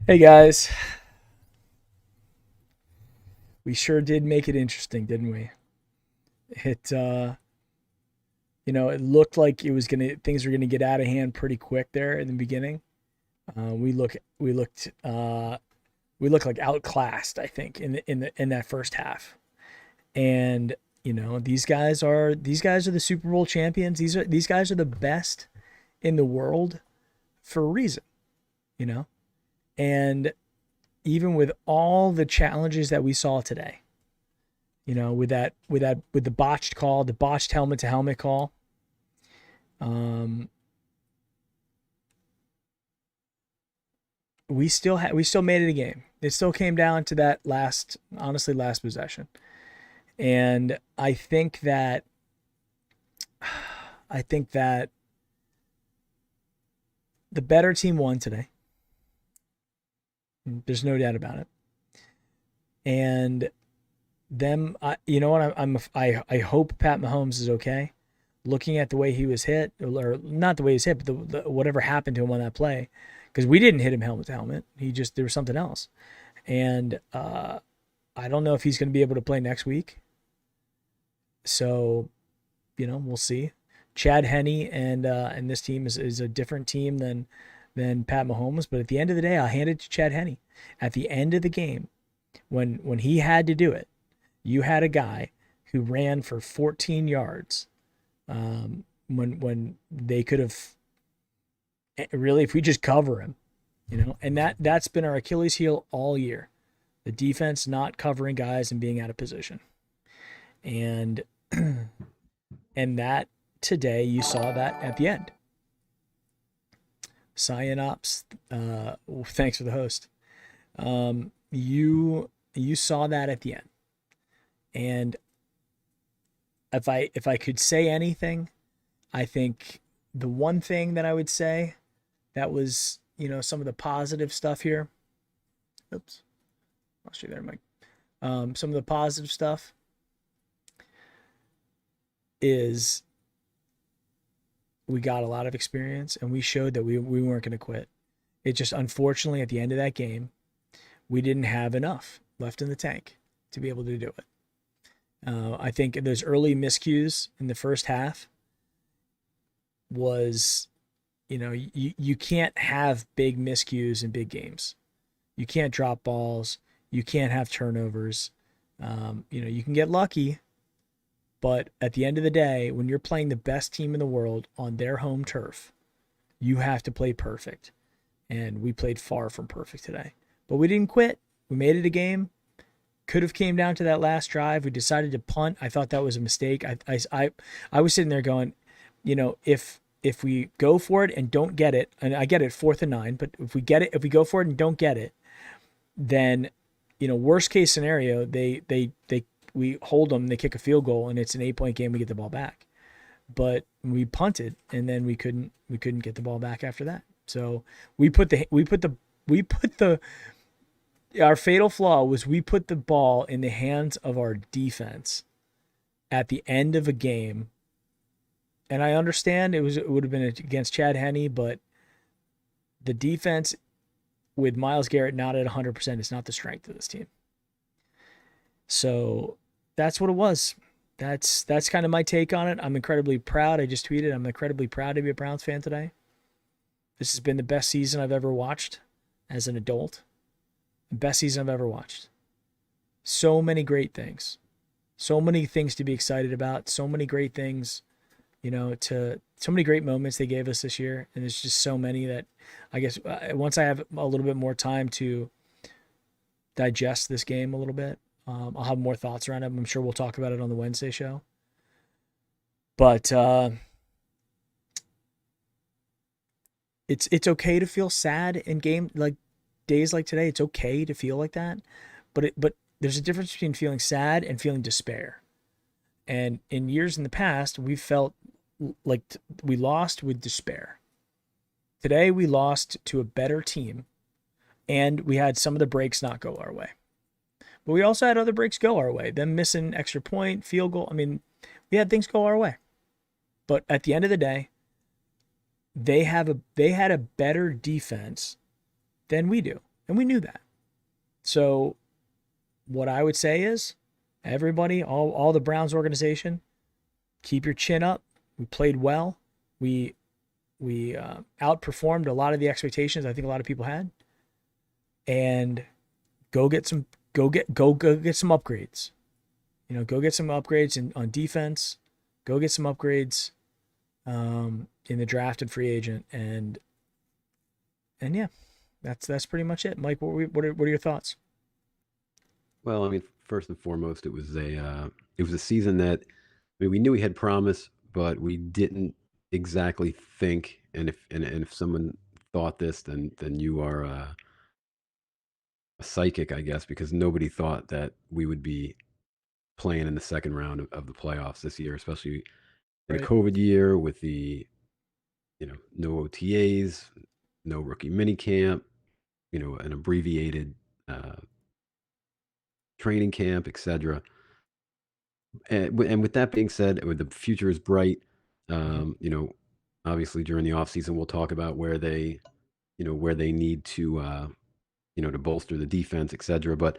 Hey guys, we sure did make it interesting, didn't we? It it looked like it was gonna things were gonna get out of hand pretty quick there in the beginning. We looked like outclassed, I think, in that first half. And these guys are the Super Bowl champions. These guys are the best in the world for a reason, you know. And even with all the challenges that we saw today, with the botched call, the botched helmet to helmet call. Um, we still made it a game. It still came down to that last possession, and I think that the better team won today. There's no doubt about it. And you know what? I hope Pat Mahomes is okay. Looking at the way he was hit, or not the way he was hit, but whatever happened to him on that play, because we didn't hit him helmet to helmet. There was something else, and I don't know if he's going to be able to play next week. So, we'll see. Chad Henne and this team is a different team than Pat Mahomes, but at the end of the day, I'll hand it to Chad Henne. At the end of the game, when he had to do it, you had a guy who ran for 14 yards when they could have really, if we just cover him, and that's been our Achilles heel all year, the defense not covering guys and being out of position, and and that today you saw that at the end. Cyanops, thanks for the host. You saw that at the end, and if I could say anything, I think the one thing that I would say that was, some of the positive stuff here. Oops, I'll show you there, Mike. Some of the positive stuff is we got a lot of experience and we showed that we weren't going to quit. It just, unfortunately, at the end of that game, we didn't have enough left in the tank to be able to do it. I think those early miscues in the first half was, you can't have big miscues in big games. You can't drop balls. You can't have turnovers. You can get lucky, but at the end of the day, when you're playing the best team in the world on their home turf, you have to play perfect. And we played far from perfect today. But we didn't quit. We made it a game. Could have came down to that last drive. We decided to punt. I thought that was a mistake. I was sitting there going, if we go for it and don't get it, and I get it, 4th and 9, but if we go for it and don't get it, then, worst case scenario, we hold them, they kick a field goal, and it's an 8-point game. We get the ball back, but we punted, and then we couldn't get the ball back after that. So our fatal flaw was we put the ball in the hands of our defense at the end of a game. And I understand it would have been against Chad Henne, but the defense with Myles Garrett not at 100% is not the strength of this team. So that's what it was. That's kind of my take on it. I'm incredibly proud. I just tweeted, I'm incredibly proud to be a Browns fan today. This has been the best season I've ever watched as an adult. The best season I've ever watched. So many great things. So many things to be excited about. So many great things, so many great moments they gave us this year. And there's just so many that I guess once I have a little bit more time to digest this game a little bit, I'll have more thoughts around it. I'm sure we'll talk about it on the Wednesday show. But it's okay to feel sad in days like today. It's okay to feel like that, but there's a difference between feeling sad and feeling despair. And in years in the past, we felt like we lost with despair. Today, we lost to a better team, and we had some of the breaks not go our way. But we also had other breaks go our way. Them missing extra point, field goal. I mean, we had things go our way. But at the end of the day, they had a better defense than we do. And we knew that. So what I would say is everybody, all the Browns organization, keep your chin up. We played well. We outperformed a lot of the expectations I think a lot of people had. And go get some upgrades. Go get some upgrades on defense. Go get some upgrades in the drafted free agent, and yeah, that's pretty much it. Mike, what are your thoughts? Well, I mean, first and foremost, it was a season that I mean, we knew he had promise, but we didn't exactly think. And if someone thought this, then you are a psychic, I guess, because nobody thought that we would be playing in the second round of the playoffs this year, especially in a Right. COVID year with the no OTAs, no rookie mini camp, an abbreviated uh, training camp, etc. And with that being said, with the future is bright. Mm-hmm. You know, obviously during the offseason, we'll talk about where they need to bolster the defense, etc. But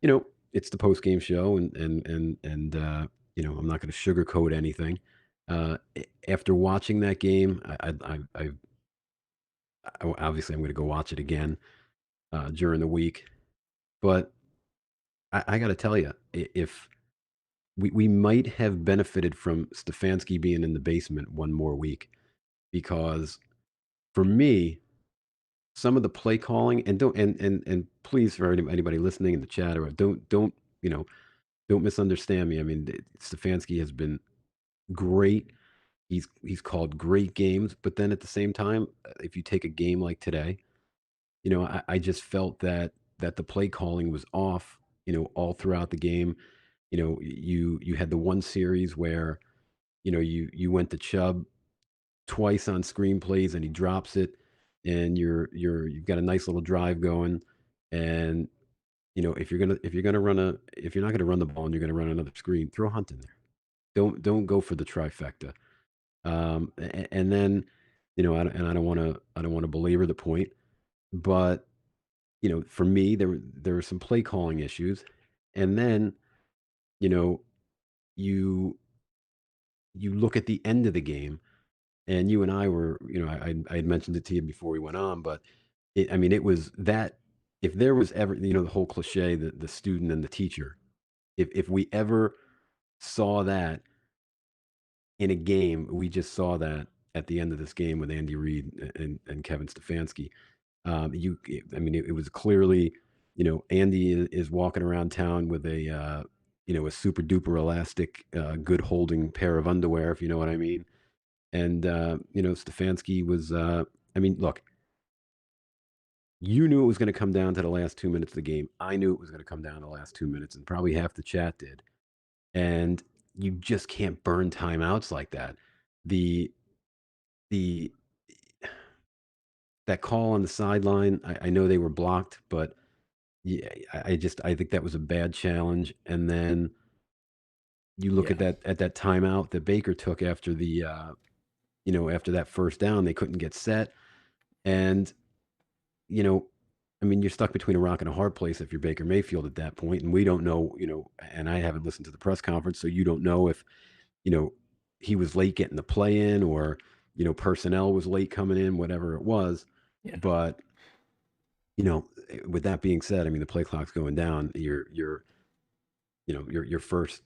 you know, it's the post game show, and I'm not going to sugarcoat anything. After watching that game, obviously I'm going to go watch it again during the week. But I got to tell you, if we might have benefited from Stefanski being in the basement one more week because for me, some of the play calling and don't and please for anybody listening in the chat or don't you know don't misunderstand me. I mean, Stefanski has been great. He's called great games, but then at the same time, if you take a game like today, I just felt that the play calling was off. All throughout the game. You had the one series where you went to Chubb twice on screenplays and he drops it, and you've got a nice little drive going, and if you're not gonna run the ball and you're gonna run another screen, throw Hunt in there. Don't go for the trifecta. And then I don't want to belabor the point, but for me there were some play calling issues, and then you know you you look at the end of the game. And you and I were, I had mentioned it to you before we went on, but I mean, it was that if there was ever, the whole cliche, the student and the teacher, if we ever saw that in a game, we just saw that at the end of this game with Andy Reid and Kevin Stefanski. I mean, it was clearly, Andy is walking around town with a super duper elastic, good holding pair of underwear, if you know what I mean. And Stefanski was. I mean, look, you knew it was going to come down to the last 2 minutes of the game. I knew it was going to come down to the last 2 minutes, and probably half the chat did. And you just can't burn timeouts like that. The the that call on the sideline, I know they were blocked, but yeah, I think that was a bad challenge. And then you look Yeah. at that timeout that Baker took after after that first down, they couldn't get set, and you know, I mean, you're stuck between a rock and a hard place if you're Baker Mayfield at that point, and we don't know, and I haven't listened to the press conference, so you don't know if, you know, he was late getting the play in or, personnel was late coming in, whatever it was. Yeah. But, with that being said, I mean, the play clock's going down. Your your first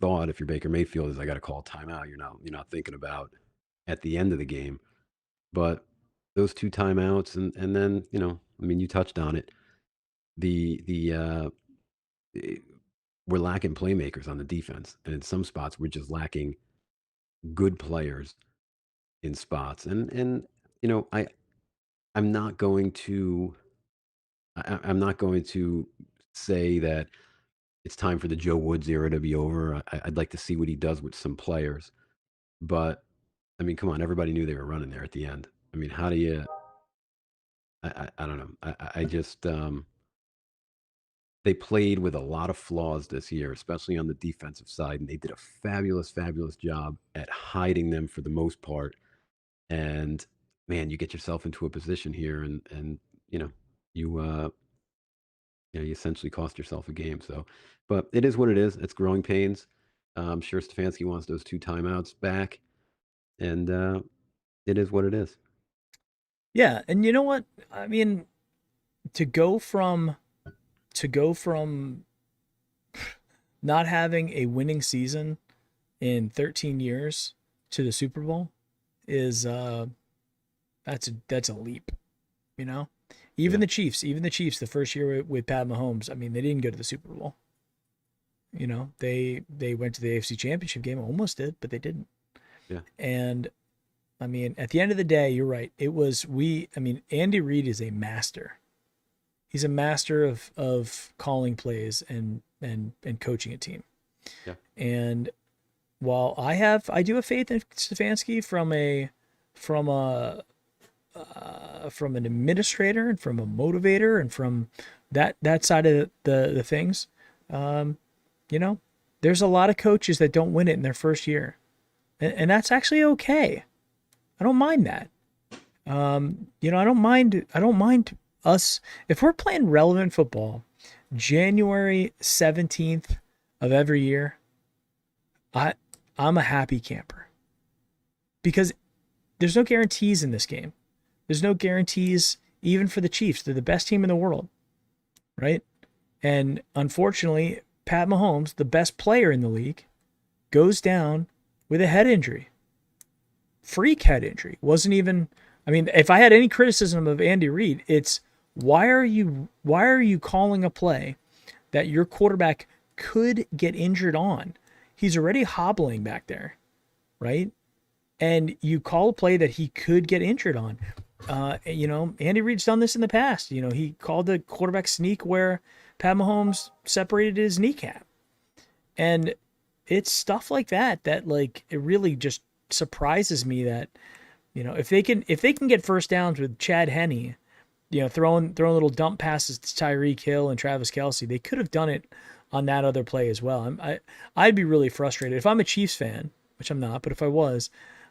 thought if you're Baker Mayfield is I got to call timeout. You're not thinking about at the end of the game. But those two timeouts and then, I mean, you touched on it. The eh, we're lacking playmakers on the defense, and in some spots we're just lacking good players in spots. And I'm not going to I'm not going to say that it's time for the Joe Woods era to be over. I'd like to see what he does with some players, but I mean, come on, everybody knew they were running there at the end. I mean, how do you? I don't know. I just they played with a lot of flaws this year, especially on the defensive side, and they did a fabulous, fabulous job at hiding them for the most part. And man, you get yourself into a position here, and you know, you you essentially cost yourself a game. So, but it is what it is. It's growing pains. I'm sure Stefanski wants those 2 timeouts back, and it is what it is. Yeah, and you know what? I mean, to go from to go from not having a winning season in 13 years to the Super Bowl is that's a leap, you know? Yeah, Even the Chiefs the first year with Pat Mahomes, I mean, they didn't go to the Super Bowl. You know, they went to the AFC Championship game, almost did, but they didn't. yeah, And I mean, at the end of the day, you're right. It was we. I mean, Andy Reid is a master. He's a master of calling plays and coaching a team. yeah. And while I do have faith in Stefanski from a from an administrator and from a motivator and from that side of the things. Um, you know, there's a lot of coaches that don't win it in their first year, and that's actually okay. I don't mind that. You know, I don't mind us if we're playing relevant football. January 17th of every year, I I'm a happy camper because there's no guarantees in this game. There's no guarantees even for the Chiefs. They're the best team in the world, right? And unfortunately, Pat Mahomes, the best player in the league, goes down with a head injury. Freak head injury. Wasn't even I mean, if I had any criticism of Andy Reid, it's why are you calling a play that your quarterback could get injured on? He's already hobbling back there, right? And you call a play that he could get injured on. You know, Andy Reid's done this in the past. You know, he called the quarterback sneak where Pat Mahomes separated his kneecap. And it's stuff like that like it really just surprises me that, you know, if they can get first downs with Chad Henne, you know, throwing little dump passes to Tyreek Hill and Travis Kelce, they could have done it on that other play as well. I'd be really frustrated if I'm a Chiefs fan, which I'm not, but if I was,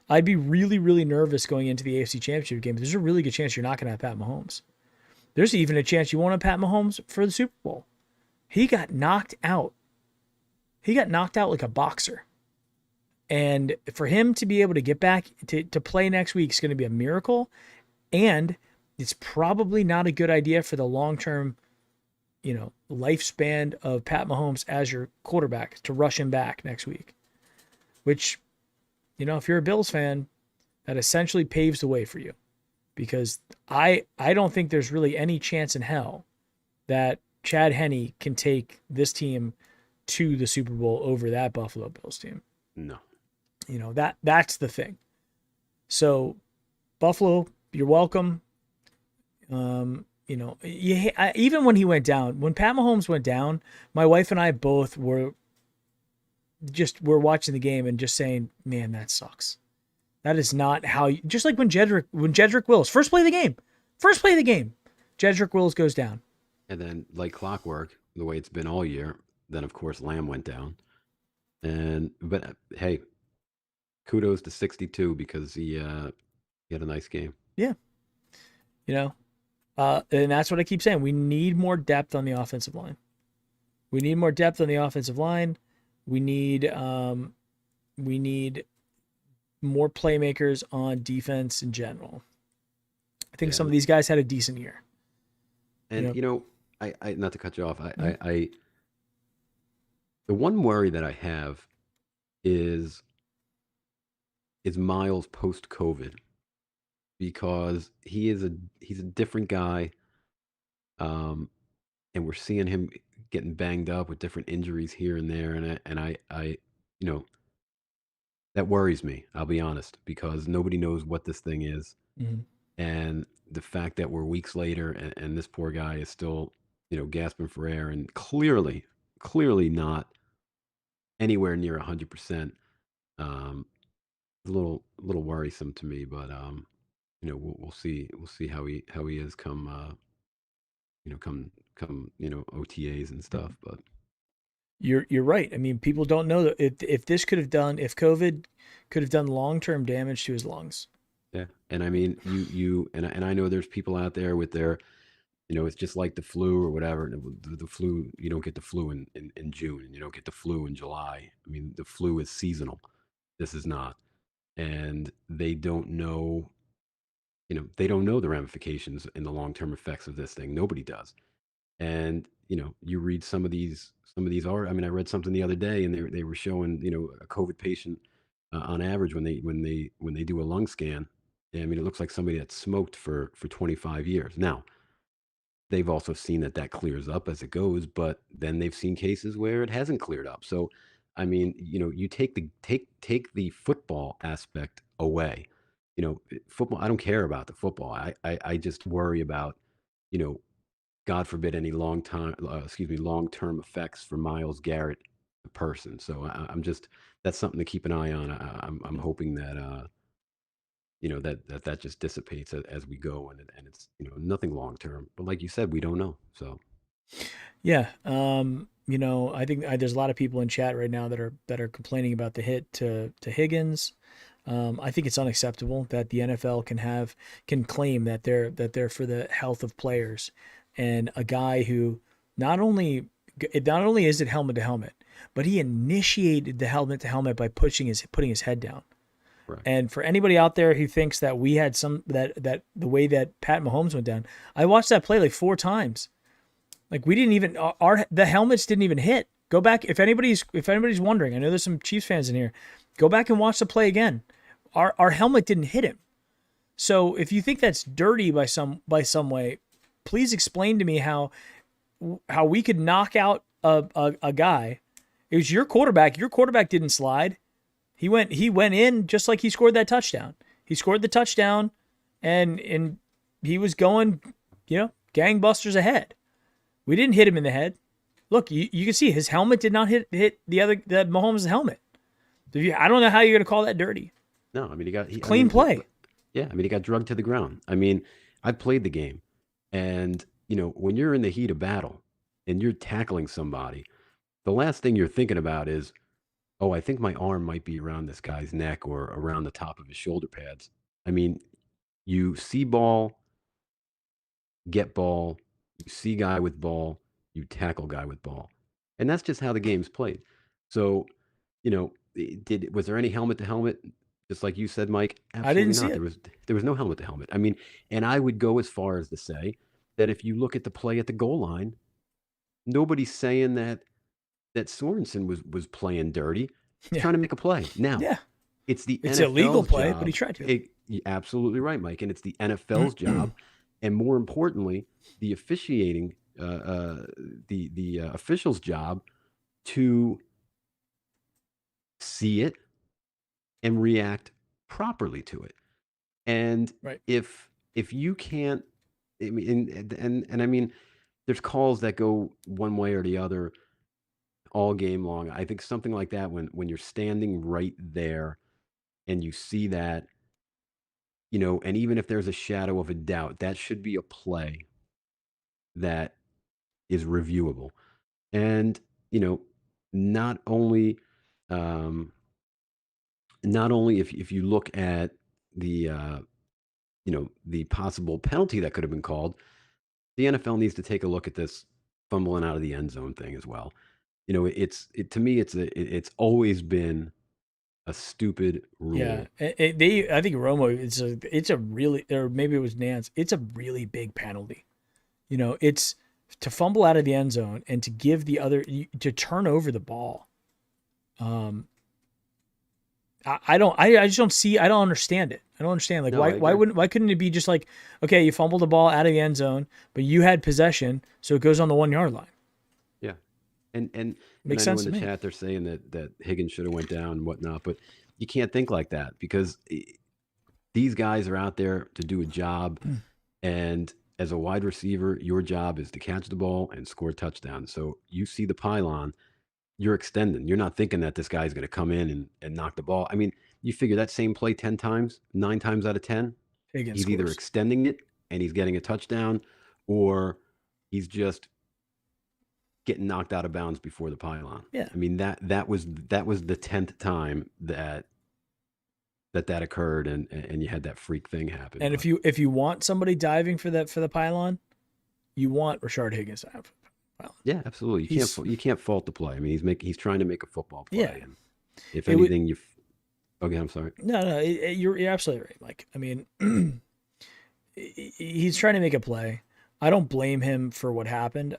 I'd be really, really nervous going into the AFC Championship game. There's a really good chance you're not going to have Pat Mahomes. There's even a chance you won't have Pat Mahomes for the Super Bowl. He got knocked out. He got knocked out like a boxer. And for him to be able to get back to play next week is going to be a miracle. And it's probably not a good idea for the long term, you know, lifespan of Pat Mahomes as your quarterback to rush him back next week. Which, you know, if you're a Bills fan, that essentially paves the way for you. Because I don't think there's really any chance in hell that Chad Henne can take this team to the Super Bowl over that Buffalo Bills team. No. You know, that's the thing. So Buffalo, you're welcome. You know, even when he went down, when Pat Mahomes went down, my wife and I both were watching the game and just saying, "Man, that sucks. That is not how." Just like when Jedrick Wills first play of the game, Jedrick Wills goes down. And then, like clockwork, the way it's been all year, then of course Lamb went down. And but hey, kudos to 62 because he had a nice game. Yeah, you know, and that's what I keep saying. We need more depth on the offensive line. We need more depth on the offensive line. We need we need more playmakers on defense in general. I think Yeah, some of these guys had a decent year. You and know, I not to cut you off. mm-hmm. I the one worry that I have is Miles post COVID because he's a different guy, um, and we're seeing him getting banged up with different injuries here and there, and I you know that worries me. I'll be honest because nobody knows what this thing is, Mm-hmm. and the fact that we're weeks later and this poor guy is still gasping for air and clearly not anywhere near 100%. Um, a little worrisome to me, but we'll see how he is come come OTAs and stuff. But You're right. I mean, people don't know that if this could have done if COVID could have done long term damage to his lungs. Yeah. And I mean, and I know there's people out there with their, it's just like the flu or whatever. The flu, you don't get the flu in June, and you don't get the flu in July. I mean, the flu is seasonal. This is not. And they don't know, they don't know the ramifications and the long-term effects of this thing. Nobody does. And, you read some of these are, I mean, I read something the other day, and they were showing, a COVID patient, on average, when they do a lung scan. I mean, it looks like somebody that smoked for 25 years. Now, they've also seen that clears up as it goes, but then they've seen cases where it hasn't cleared up. So, I mean, you take the football aspect away. Football. I don't care about the football. I just worry about, you know, God forbid, any long-term effects for Miles Garrett, the person. So I'm just that's something to keep an eye on. I'm hoping that that just dissipates as we go, and it's nothing long term. But like you said, we don't know. So Yeah. I think there's a lot of people in chat right now that are complaining about the hit to Higgins. I think it's unacceptable that the NFL can claim that they're for the health of players, and a guy who not only not only is it helmet to helmet, but he initiated the helmet to helmet by putting his head down. correct. And for anybody out there who thinks that we had that the way that Pat Mahomes went down, I watched that play like 4 times. Like we didn't even the helmets didn't even hit. Go back if anybody's wondering. I know there's some Chiefs fans in here. Go back and watch the play again. Our helmet didn't hit him. So if you think that's dirty by some way, please explain to me how we could knock out a guy. It was your quarterback. Your quarterback didn't slide. He went in just like he scored that touchdown. He scored the touchdown, and he was going, gangbusters ahead. We didn't hit him in the head. Look, you can see his helmet did not hit the Mahomes' helmet. I don't know how you're going to call that dirty. No, I mean I Clean mean, play. yeah, I mean he got drugged to the ground. I mean, I played the game, and when you're in the heat of battle and you're tackling somebody, the last thing you're thinking about is, oh, I think my arm might be around this guy's neck or around the top of his shoulder pads. I mean, you see ball, get ball, you see guy with ball, you tackle guy with ball. And that's just how the game's played. So, was there any helmet to helmet? Just like you said, Mike, I absolutely didn't see not. it. There was no helmet to helmet. I mean, and I would go as far as to say that if you look at the play at the goal line, nobody's saying that Sorensen was playing dirty. He's Yeah, trying to make a play. Now, yeah. it's the It's illegal NFL's play, but he job. tried to. You're absolutely right, Mike, and it's the NFL's job, and more importantly, the officiating, the official's job to see it and react properly to it. And Right. if you can't, I mean, and I mean, there's calls that go one way or the other all game long. I think something like that, when you're standing right there and you see that, and even if there's a shadow of a doubt, that should be a play that is reviewable. And, you know, not only um, not only if you look at the the possible penalty that could have been called, the NFL needs to take a look at this fumbling out of the end zone thing as well. To me, it's always been a stupid Yeah, rule. I think Romo. It's a really, or maybe it was Nance. It's a really big penalty. It's to fumble out of the end zone and to give to turn over the ball. Um, I just don't see. I don't understand it. I don't understand. Like No, I agree. why couldn't it be just like, okay, you fumbled the ball out of the end zone, but you had possession, so it goes on the 1 yard line. Yeah. And I Makes know sense in to the me. chat they're saying that Higgins should have went down and whatnot, but you can't think like that because these guys are out there to do a job, and as a wide receiver, your job is to catch the ball and score touchdowns. So you see the pylon, you're extending. You're not thinking that this guy's going to come in and knock the ball. I mean, you figure that same play 10 times, 9 times out of 10, Higgins he's either scores. extending it and he's getting a touchdown, or he's just getting knocked out of bounds before the pylon. Yeah. I mean, that was the 10th time that that occurred, and you had that freak thing happen. And But if you want somebody diving for the pylon, you want Rashard Higgins to dive for the pylon. yeah, absolutely, He's you can't fault the play. I mean, he's trying to make a football yeah. play, and if It would anything, okay, I'm sorry. no. You're absolutely right, Mike. I mean, he's trying to make a play. I don't blame him for what happened.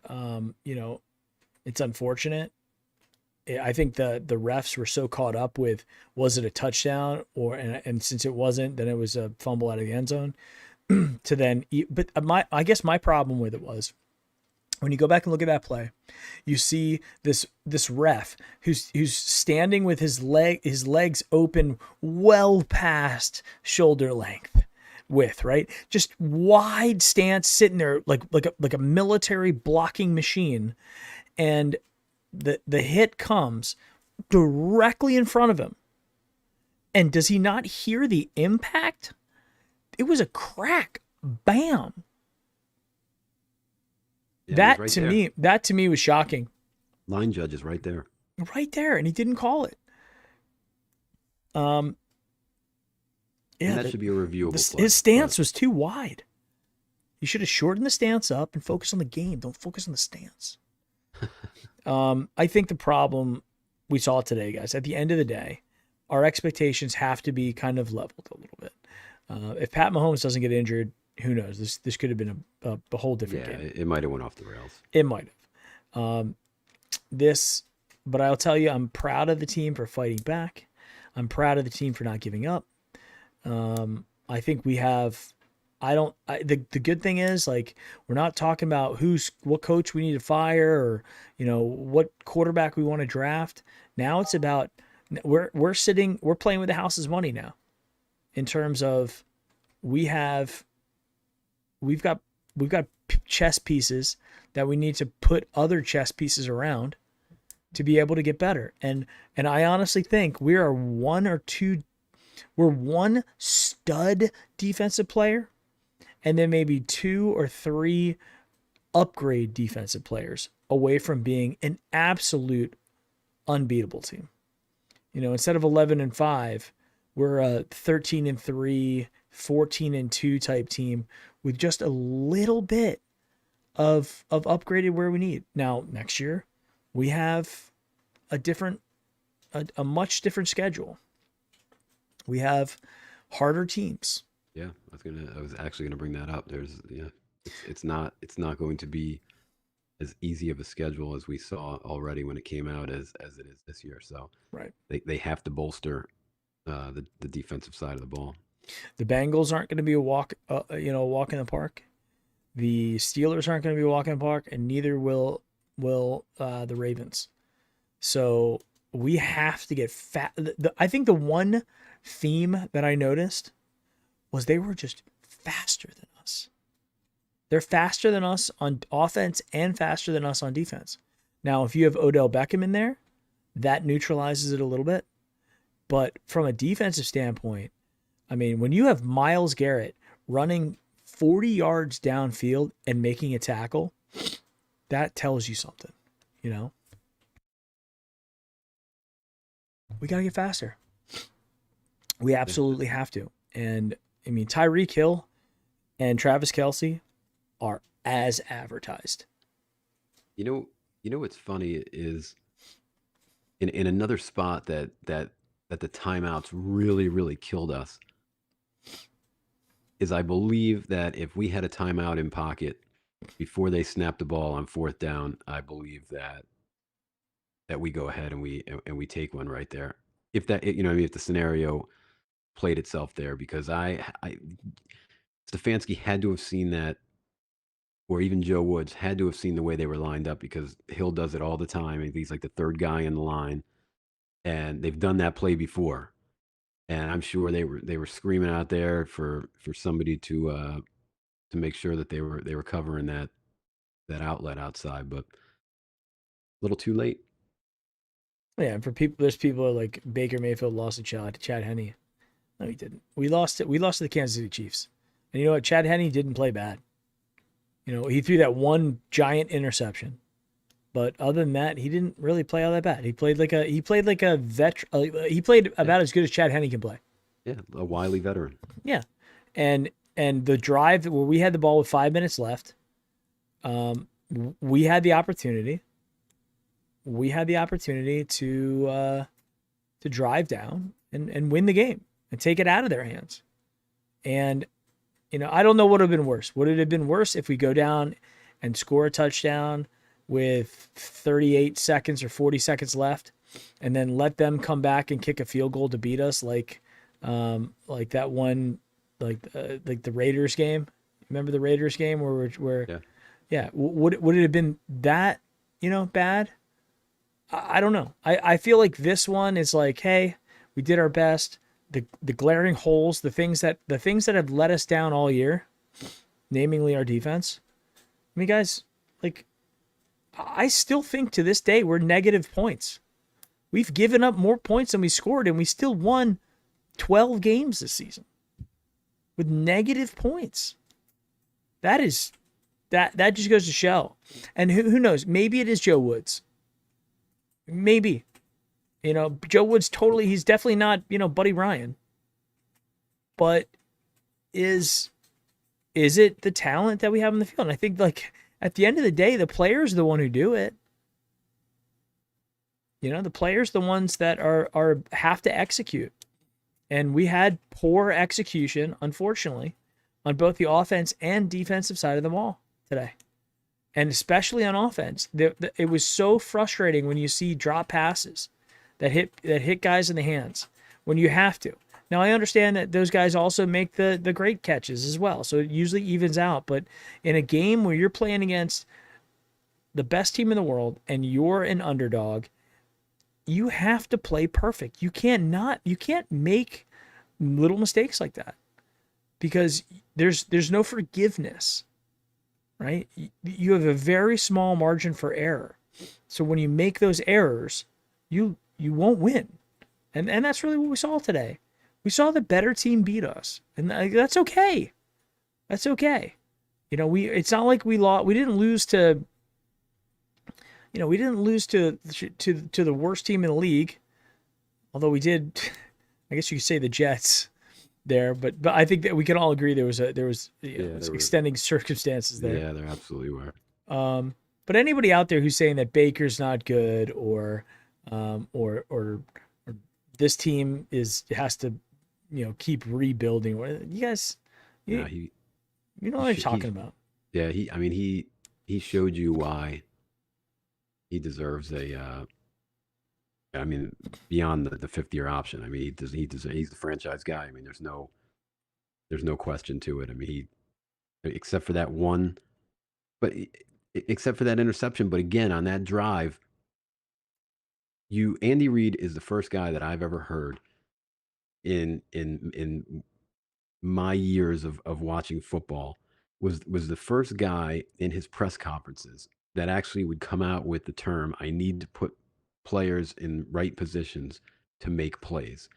It's unfortunate. I think the refs were so caught up with, was it a touchdown, and since it wasn't, then it was a fumble out of the end zone. To then, but I guess my problem with it was, when you go back and look at that play, you see this ref who's standing with his legs open well past shoulder length width, right? Just wide stance, sitting there like a military blocking machine, and the hit comes directly in front of him. And does he not hear the impact? It was a crack. Bam. Yeah, That right to there. me, that to me was shocking. Line judge is right there. Right there, and he didn't call it. And Yeah, that should be a reviewable play. his stance was too wide. You should have shortened the stance up and focus on the game. Don't focus on the stance. I think the problem we saw today, guys, at the end of the day, our expectations have to be kind of leveled a little bit. If Pat Mahomes doesn't get injured, who knows? This could have been a whole different Yeah, game. it might have went off the rails. It might have. But I'll tell you, I'm proud of the team for fighting back. I'm proud of the team for not giving up. I think we have. The good thing is, like, we're not talking about what coach we need to fire, or what quarterback we want to draft. Now it's about we're playing with the house's money now, in terms of we've got chess pieces that we need to put other chess pieces around to be able to get better. And I honestly think we're one stud defensive player, and then maybe 2 or 3 upgrade defensive players away from being an absolute unbeatable team. Instead of 11-5, we're a 13-3, 14-2 type team with just a little bit of upgraded where we need. Now, next year, we have a much different schedule. We have harder teams. Yeah, I was actually gonna bring that up. It's not going to be as easy of a schedule as we saw already when it came out as it is this year. So Right. they have to bolster the defensive side of the ball. The Bengals aren't going to be a walk in the park. The Steelers aren't going to be a walk in the park, and neither will the Ravens. So we have to get fat. I think the one theme that I noticed was they were just faster than us. They're faster than us on offense and faster than us on defense. Now, if you have Odell Beckham in there, that neutralizes it a little bit. But from a defensive standpoint, I mean, when you have Myles Garrett running 40 yards downfield and making a tackle, that tells you something, We got to get faster. We absolutely have to. And, I mean, Tyreek Hill and Travis Kelce are as advertised. You know what's funny is in another spot that the timeouts really, really killed us is, I believe that if we had a timeout in pocket before they snapped the ball on 4th down, I believe that we go ahead and we take one right there. If that, if the scenario played itself there, because Stefanski had to have seen that, or even Joe Woods had to have seen the way they were lined up, because Hill does it all the time. He's like the third guy in the line, and they've done that play before. And I'm sure they were screaming out there for somebody to make sure that they were covering that outlet outside, but a little too late. Yeah, and there's people like Baker Mayfield lost to Chad Henne. No, he didn't. We lost to the Kansas City Chiefs. And you know what? Chad Henne didn't play bad. He threw that one giant interception. But other than that, he didn't really play all that bad. He played like a veteran. He played about as good as Chad Henne can play. Yeah, a wily veteran. Yeah, and the drive where we had the ball with 5 minutes left, um, we had the opportunity. We had the opportunity to drive down and win the game and take it out of their hands. And I don't know what would have been worse. Would it have been worse if we go down and score a touchdown with 38 seconds or 40 seconds left, and then let them come back and kick a field goal to beat us, like that one, like the Raiders game? Remember the Raiders game where Yeah. yeah, would it have been that bad? I don't know. I feel like this one is like, hey, we did our best. The glaring holes, the things that have let us down all year, namely our defense. I mean, guys, like I still think to this day we're negative points. We've given up more points than we scored, and we still won 12 games this season with negative points. That just goes to show. And who knows? Maybe it is Joe Woods. Maybe. Joe Woods he's definitely not, Buddy Ryan. But is it the talent that we have in the field? And I think like at the end of the day, the players are the one who do it. The players the ones that are have to execute. And we had poor execution, unfortunately, on both the offense and defensive side of the ball today. And especially on offense. It was so frustrating when you see drop passes that hit guys in the hands when you have to. Now, I understand that those guys also make the great catches as well, so it usually evens out. But in a game where you're playing against the best team in the world and you're an underdog, you have to play perfect. You can't make little mistakes like that because there's no forgiveness, right? You have a very small margin for error. So when you make those errors, you won't win. And that's really what we saw today. We saw the better team beat us. And that's okay. That's okay. It's not like we lost. We didn't lose to the worst team in the league. Although we did, I guess you could say the Jets there, but I think that we can all agree there was extending circumstances there. Yeah, there absolutely were. But anybody out there who's saying that Baker's not good or this team has to keep rebuilding, you guys, No, you know what I'm talking about. Yeah, he showed you why he deserves a. I mean, beyond the fifth-year option. I mean, he's the franchise guy. I mean, there's no question to it. I mean, except for that one, but except for that interception. But again, on that drive, Andy Reid is the first guy that I've ever heard in my years of watching football was the first guy in his press conferences that actually would come out with the term, I need to put players in right positions to make plays.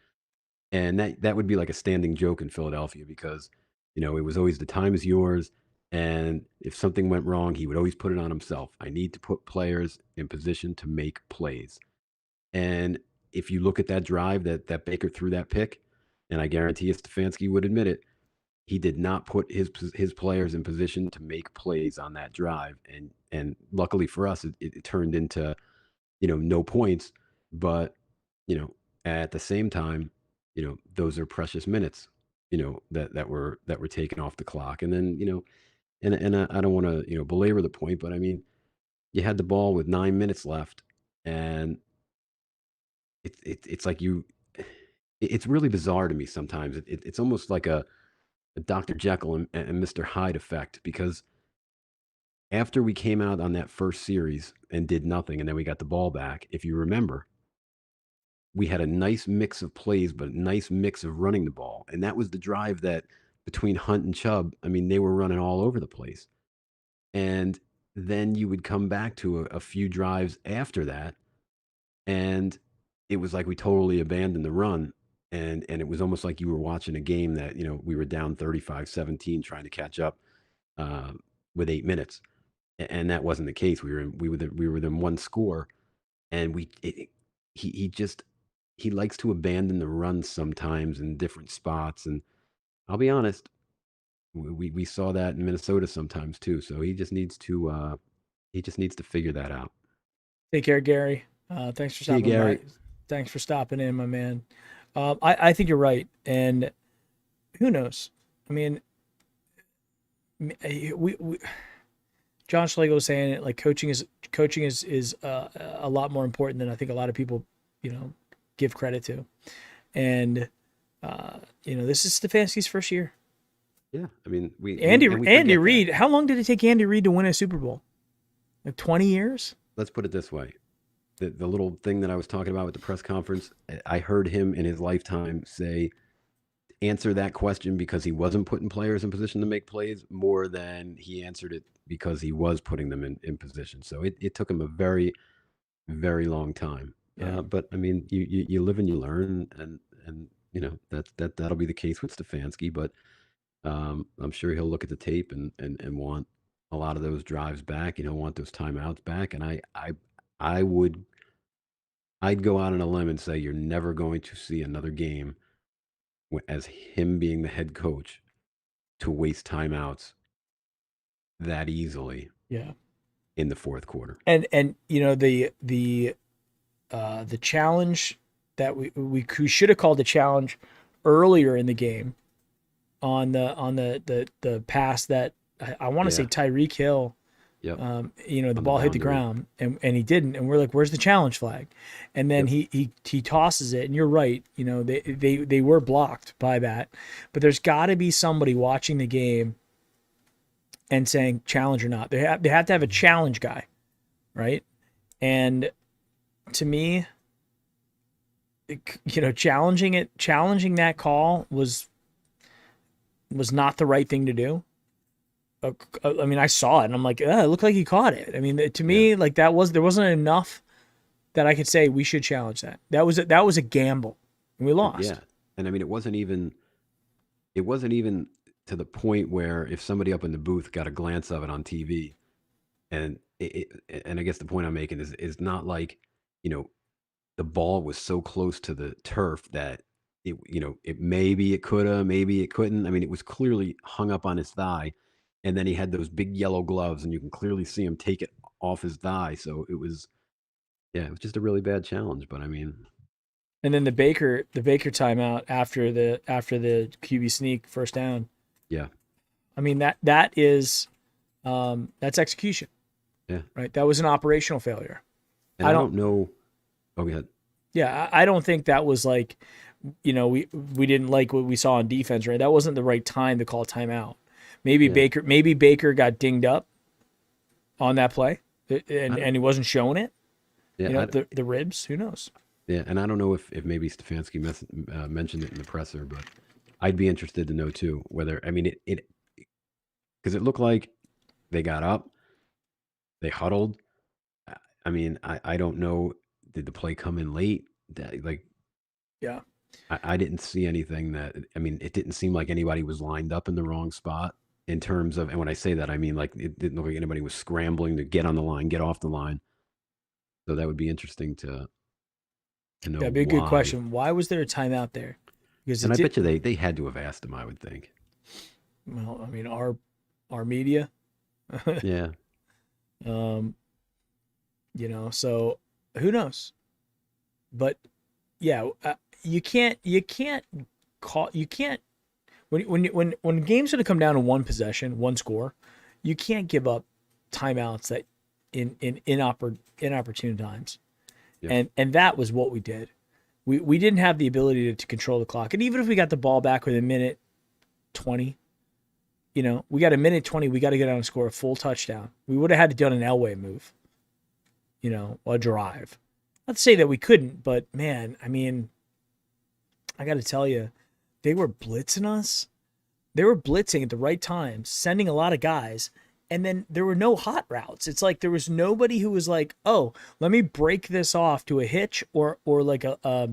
And that would be like a standing joke in Philadelphia because, it was always the time is yours. And if something went wrong, he would always put it on himself. I need to put players in position to make plays. And if you look at that drive that Baker threw that pick, and I guarantee you Stefanski would admit it, he did not put his players in position to make plays on that drive. And luckily for us, it turned into, no points. But, at the same time, those are precious minutes, that were taken off the clock. And then, and I don't want to, belabor the point, but I mean, you had the ball with 9 minutes left, and it's like it's really bizarre to me sometimes. It's almost like a Dr. Jekyll and Mr. Hyde effect because after we came out on that first series and did nothing, and then we got the ball back, if you remember, we had a nice mix of plays, but a nice mix of running the ball. And that was the drive that between Hunt and Chubb, I mean, they were running all over the place. And then you would come back to a few drives after that, and it was like we totally abandoned the run. And it was almost like you were watching a game that, we were down 35-17 trying to catch up uh, with 8 minutes. And that wasn't the case. We were within one score, and he just he likes to abandon the run sometimes in different spots. And I'll be honest, we saw that in Minnesota sometimes too. So he just needs to figure that out. Take care, Gary. Thanks for See you, stopping by. Gary. Thanks for stopping in, my man. I think you're right, and who knows? I mean, we John Schlegel was saying it, like coaching is a lot more important than I think a lot of people, give credit to. And this is Stefanski's first year. Yeah, I mean, we Andy forget that. Reid. How long did it take Andy Reid to win a Super Bowl? Like 20 years? Let's put it this way: the little thing that I was talking about with the press conference, I heard him in his lifetime answer that question because he wasn't putting players in position to make plays more than he answered it because he was putting them in position. So it took him a very, very long time. Yeah. But I mean, you live and you learn, and that'll be the case with Stefanski. But I'm sure he'll look at the tape and want a lot of those drives back. Want those timeouts back. And I'd go out on a limb and say you're never going to see another game as him being the head coach to waste timeouts that easily Yeah. in the fourth quarter. And the challenge that we should have called the challenge earlier in the game on the pass that I want to say Yeah. Tyreek Hill. Yep. The ball hit the ground and he didn't, and we're like, where's the challenge flag? And then Yep. he tosses it, and you're right, they were blocked by that, but there's got to be somebody watching the game and saying challenge or not. They have to have a challenge guy, right? And to me, challenging that call was not the right thing to do. I mean, I saw it and I'm like, it looked like he caught it. I mean, to me, like there wasn't enough that I could say we should challenge that. That was a gamble and we lost. Yeah. And I mean, it wasn't even to the point where if somebody up in the booth got a glance of it on TV, and and I guess the point I'm making is not like, the ball was so close to the turf that it maybe it coulda, maybe it couldn't. I mean, it was clearly hung up on his thigh, and then he had those big yellow gloves, and you can clearly see him take it off his thigh. So it was just a really bad challenge. But I mean, And then the Baker timeout after the QB sneak first down. yeah, I mean, that is that's execution. yeah, Right? That was an operational failure. and I don't know. Oh, go ahead. Yeah, I don't think that was like, we didn't like what we saw on defense, right? That wasn't the right time to call timeout. Maybe Yeah. Baker got dinged up on that play, and he wasn't showing it. Yeah, The ribs. Who knows? yeah, and I don't know if maybe Stefanski mentioned it in the presser, but I'd be interested to know too whether I mean it because it looked like they got up, they huddled. I mean, I don't know. Did the play come in late? Like Yeah. I didn't see anything that I mean, it didn't seem like anybody was lined up in the wrong spot in terms of, and when I say that, I mean like it didn't look like anybody was scrambling to get on the line, get off the line. So that would be interesting to know That'd be a good why. question. Why was there a timeout there? Because And it I did. bet you they had to have asked him, I would think. Well, I mean, our media. Yeah. um, so who knows? But yeah, you can't call you can't when games are going to come down to one possession, one score, you can't give up timeouts that in inopportune times. Yep. And that was what we did. We didn't have the ability to control the clock. And even if we got the ball back with a minute 20, we got a minute 20, we got to get on and score a full touchdown. We would have had to done an Elway move, a drive. Not to say that we couldn't, but man, I mean, I got to tell you, they were blitzing us. They were blitzing at the right times, sending a lot of guys, and then there were no hot routes. It's like there was nobody who was like, "Oh, let me break this off to a hitch or like a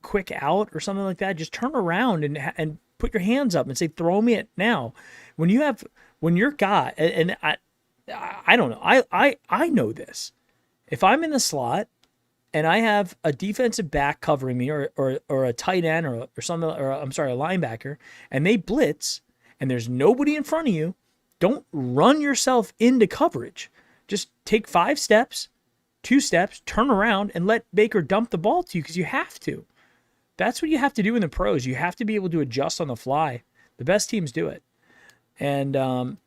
quick out or something like that." Just turn around and put your hands up and say, "Throw me it now." When you're guy, and I don't know. I know this. If I'm in the slot and I have a defensive back covering me, or a tight end, or something, or I'm sorry, a linebacker, and they blitz, and there's nobody in front of you, don't run yourself into coverage. Just take 5 steps, 2 steps, turn around, and let Baker dump the ball to you because you have to. That's what you have to do in the pros. You have to be able to adjust on the fly. The best teams do it. And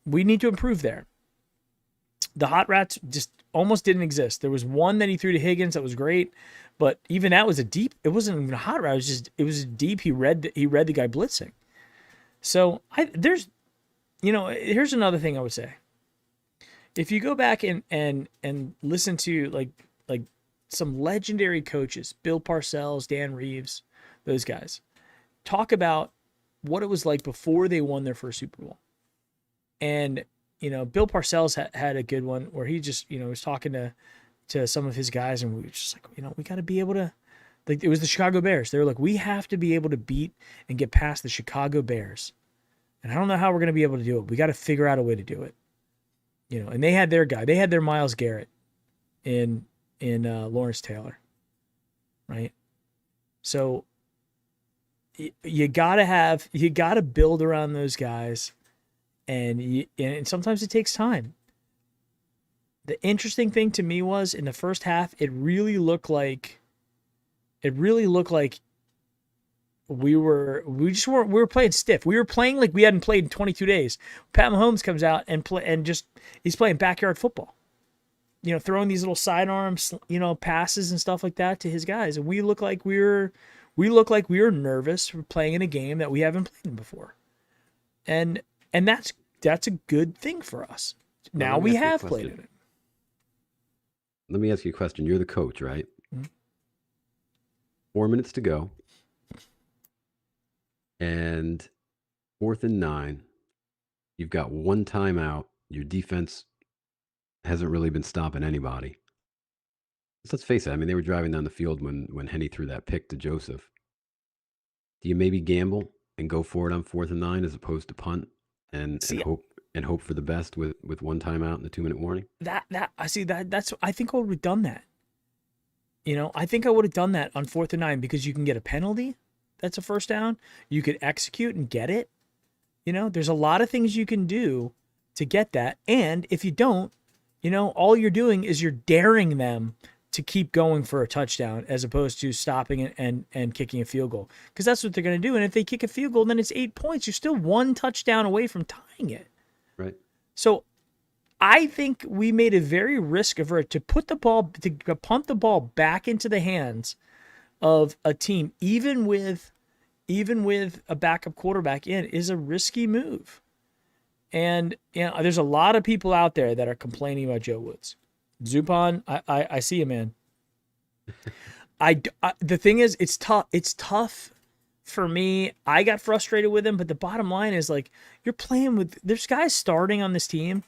we need to improve there. The hot rats just almost didn't exist. There was one that he threw to Higgins that was great, but even that was a deep. It wasn't even a hot rat. It was deep. He read the guy blitzing. So here's another thing I would say. If you go back and listen to like some legendary coaches, Bill Parcells, Dan Reeves, those guys, talk about what it was like before they won their first Super Bowl. And, Bill Parcells had a good one where he just, was talking to some of his guys, and we were just like, we got to be able to, like, it was the Chicago Bears. They were like, we have to be able to beat and get past the Chicago Bears. And I don't know how we're going to be able to do it. We got to figure out a way to do it. And they had their guy. They had their Myles Garrett in Lawrence Taylor, right? So you gotta build around those guys, and sometimes it takes time. The interesting thing to me was in the first half, it really looked like we were playing stiff. We were playing like we hadn't played in 22 days. Pat Mahomes comes out and he's playing backyard football. Throwing these little sidearms, passes and stuff like that to his guys. And we look like we were nervous for playing in a game that we haven't played in before. And that's a good thing for us. Now we have played in it. Let me ask you a question. You're the coach, right? Mm-hmm. 4 minutes to go. And 4th and 9. You've got one timeout. Your defense hasn't really been stopping anybody. Let's face it. I mean, they were driving down the field when Henny threw that pick to Joseph. Do you maybe gamble and go for it on 4th and 9 as opposed to punt and hope for the best with one timeout and the 2-minute warning? I think I would have done that. I think I would have done that on 4th and 9 because you can get a penalty. That's a first down. You could execute and get it. There's a lot of things you can do to get that. And if you don't, all you're doing is you're daring them to keep going for a touchdown as opposed to stopping it and kicking a field goal. Because that's what they're going to do. And if they kick a field goal, then it's 8 points. You're still one touchdown away from tying it. Right. So I think we made a very risk averse to punt the ball back into the hands of a team, even with a backup quarterback in, is a risky move. And there's a lot of people out there that are complaining about Joe Woods. Zupan, I see you, man. The thing is, it's tough. It's tough for me. I got frustrated with him, but the bottom line is, like, you're playing with, there's guys starting on this team,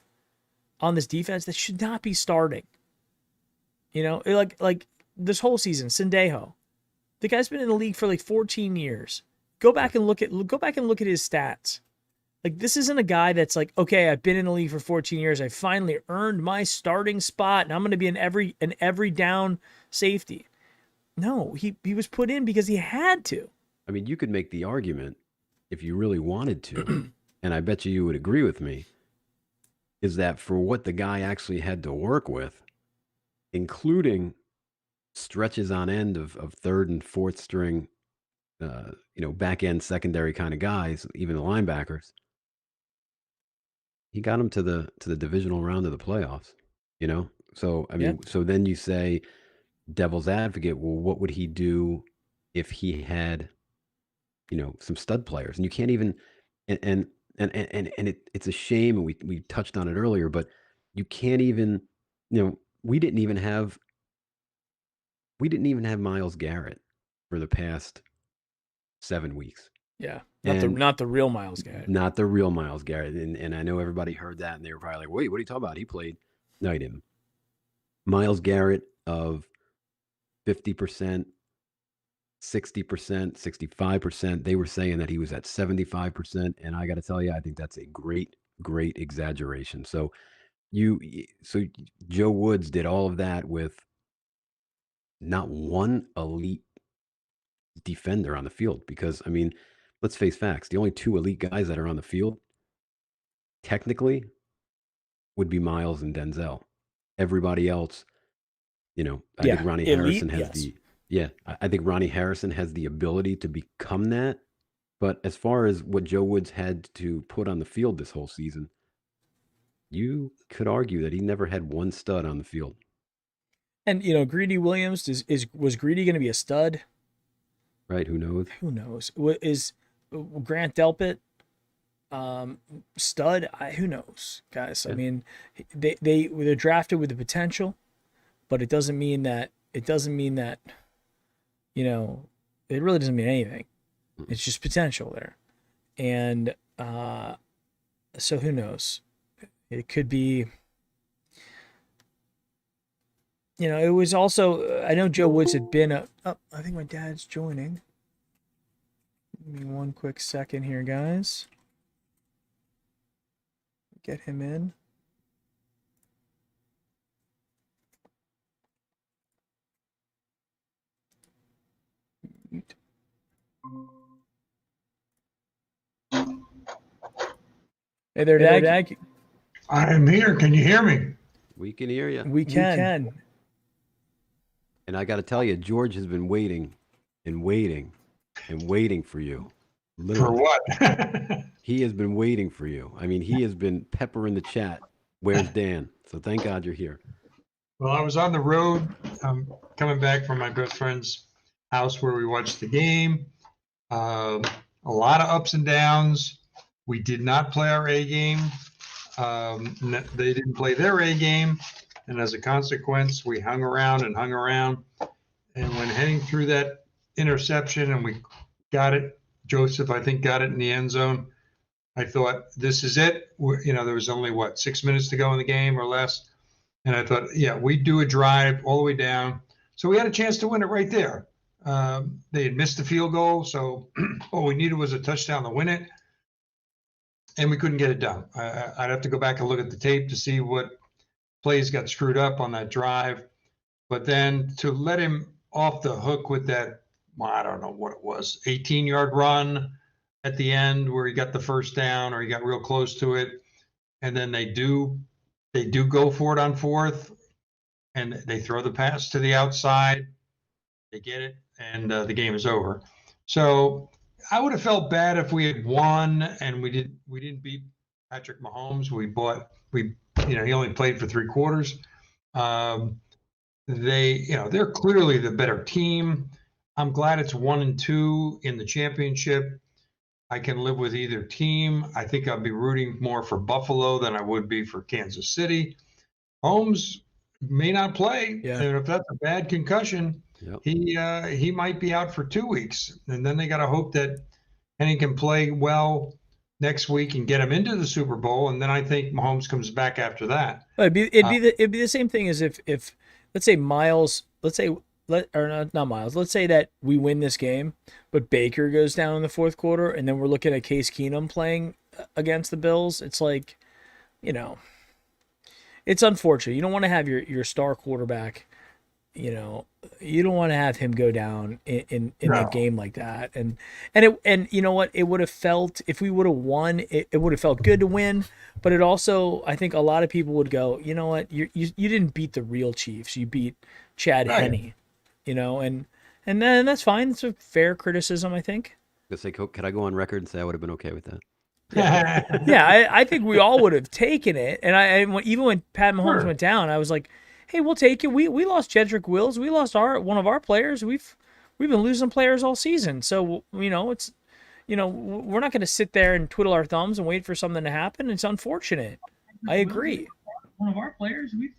on this defense, that should not be starting. Like this whole season, Sendejo. The guy's been in the league for like 14 years. Go back and look at his stats. Like, this isn't a guy that's like, okay, I've been in the league for 14 years. I finally earned my starting spot, and I'm going to be an every down safety. No, he was put in because he had to. I mean, you could make the argument if you really wanted to, and I bet you would agree with me, is that for what the guy actually had to work with, including stretches on end of 3rd and 4th string, back end secondary kind of guys, even the linebackers, he got him to the divisional round of the playoffs. So I mean, So then you say, devil's advocate, well, what would he do if he had, some stud players? And you can't even, and it's a shame, and we touched on it earlier, but you can't even, we didn't even have Myles Garrett for the past 7 weeks. Yeah, not the real Myles Garrett. Not the real Myles Garrett. And I know everybody heard that, and they were probably like, wait, what are you talking about? He played. No, he didn't. Myles Garrett of 50%, 60%, 65%. They were saying that he was at 75%. And I got to tell you, I think that's a great, great exaggeration. So Joe Woods did all of that with not one elite defender on the field. Because, I mean, let's face facts. The only two elite guys that are on the field, technically, would be Miles and Denzel. Everybody else, I think Yeah, Ronnie elite. Harrison has Yes. the yeah, I think Ronnie Harrison has the ability to become that. But as far as what Joe Woods had to put on the field this whole season, you could argue that he never had one stud on the field. And Greedy Williams was Greedy going to be a stud? Right? Who knows? Who knows? Is Grant Delpit stud? Who knows, guys? I Yeah. mean, they're drafted with the potential, but it doesn't mean that it really doesn't mean anything. It's just potential there, and so who knows? It could be. It was also. I know Joe Woods had been a. Oh, I think my dad's joining. Give me one quick second here, guys. Get him in. Hey there, Dag. I am here. Can you hear me? We can hear you. We can. And I got to tell you, George has been waiting and waiting and waiting for you. For what? He has been waiting for you. I mean, he has been peppering the chat. Where's Dan? So thank God you're here. Well, I was on the road. I'm coming back from my best friend's house where we watched the game. A lot of ups and downs. We did not play our A game. They didn't play their A game. And as a consequence, we hung around. And when heading through that interception and we got it, Joseph, I think, got it in the end zone. I thought, this is it. There was only, 6 minutes to go in the game or less. And I thought, yeah, we'd do a drive all the way down. So we had a chance to win it right there. They had missed the field goal. So all we needed was a touchdown to win it. And we couldn't get it done. I'd have to go back and look at the tape to see what plays got screwed up on that drive. But then to let him off the hook with that, I don't know what it was, 18-yard run at the end where he got the first down or he got real close to it. And then they do go for it on fourth and they throw the pass to the outside. They get it and the game is over. So I would have felt bad if we had won and we didn't beat Patrick Mahomes. He only played for 3 quarters. They're clearly the better team. I'm glad it's 1-2 in the championship. I can live with either team. I think I'll be rooting more for Buffalo than I would be for Kansas City. Holmes may not play, and if that's a bad concussion, he might be out for 2 weeks. And then they got to hope that Henry can play well next week and get him into the Super Bowl. And then I think Mahomes comes back after that. It'd be the same thing as if let's say Miles, let's say that we win this game, but Baker goes down in the fourth quarter, and then we're looking at Case Keenum playing against the Bills. It's like, it's unfortunate. You don't want to have your star quarterback, you don't want to have him go down in a game like that. And you know what? It would have felt, if we would have won, it would have felt good to win. But it also, I think a lot of people would go, you know what? You didn't beat the real Chiefs. You beat Chad Henne, and then that's fine. It's a fair criticism, I think. Could I go on record and say I would have been okay with that? Yeah, I think we all would have taken it. And even when Pat Mahomes went down, I was like, hey, we'll take it. We lost Jedrick Wills. We lost one of our players. We've been losing players all season. So, it's, we're not going to sit there and twiddle our thumbs and wait for something to happen. It's unfortunate. I agree. One of our players, we've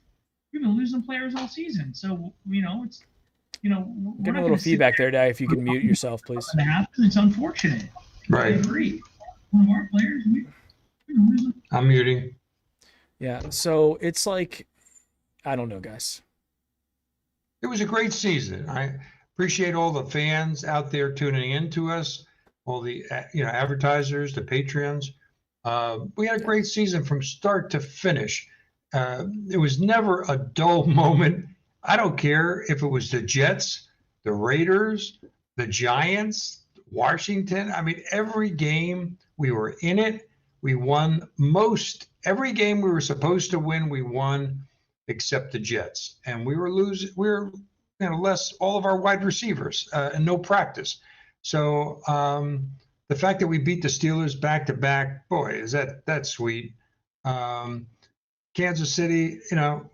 been losing players all season. So, it's, Give me a little feedback there, Dad, if you can mute yourself, please. It's unfortunate. Right. I agree. One of our players, we've been losing. I'm muting. Yeah. So it's like, I don't know, guys. It was a great season. I appreciate all the fans out there tuning in to us, all the advertisers, the Patreons. We had a great season from start to finish. It was never a dull moment I don't care if it was the Jets, the Raiders, the Giants, Washington. I mean, every game we were in it. We won every game we were supposed to win, we won except the Jets. And we were losing, less all of our wide receivers and no practice. So the fact that we beat the Steelers back to back, boy, is that's sweet. Kansas City,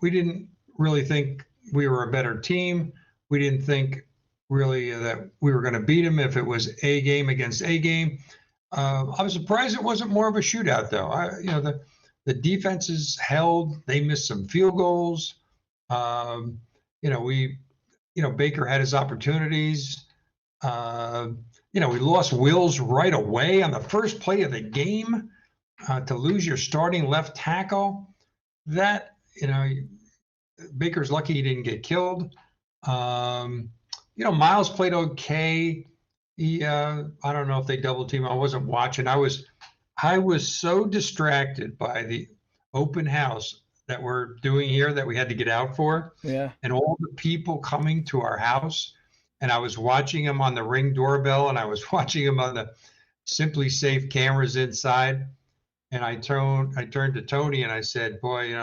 we didn't really think we were a better team. We didn't think really that we were going to beat them if it was a game against a game. I was surprised it wasn't more of a shootout, though. The defenses held. They missed some field goals. Baker had his opportunities. We lost Wills right away on the first play of the game to lose your starting left tackle. That, Baker's lucky he didn't get killed. Miles played okay. I don't know if they double team. I wasn't watching. I was so distracted by the open house that we're doing here that we had to get out for. Yeah. And all the people coming to our house. And I was watching them on the Ring doorbell, and I was watching them on the Simply Safe cameras inside. And I turned to Tony and I said, "Boy,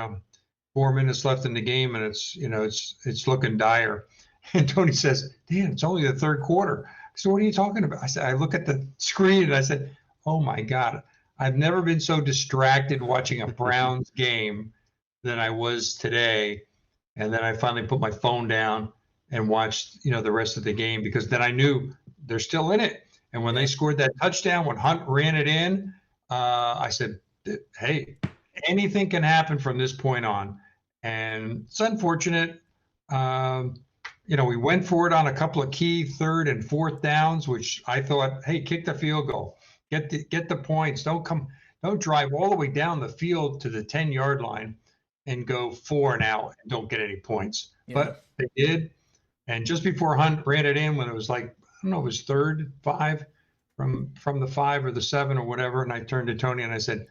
4 minutes left in the game, and it's looking dire." And Tony says, "Dan, it's only the third quarter." So what are you talking about? I said, I look at the screen and I said, "Oh my God, I've never been so distracted watching a Browns game than I was today." And then I finally put my phone down and watched, the rest of the game, because then I knew they're still in it. And when they scored that touchdown, when Hunt ran it in, I said, "Hey, anything can happen from this point on." And it's unfortunate. We went for it on a couple of key third and fourth downs, which I thought, hey, kick the field goal, get the points. Don't drive all the way down the field to the 10-yard line and go 4 and out and don't get any points. Yeah. But they did. And just before Hunt ran it in, when it was like, I don't know, it was third 5 from the 5 or the 7 or whatever. And I turned to Tony and I said,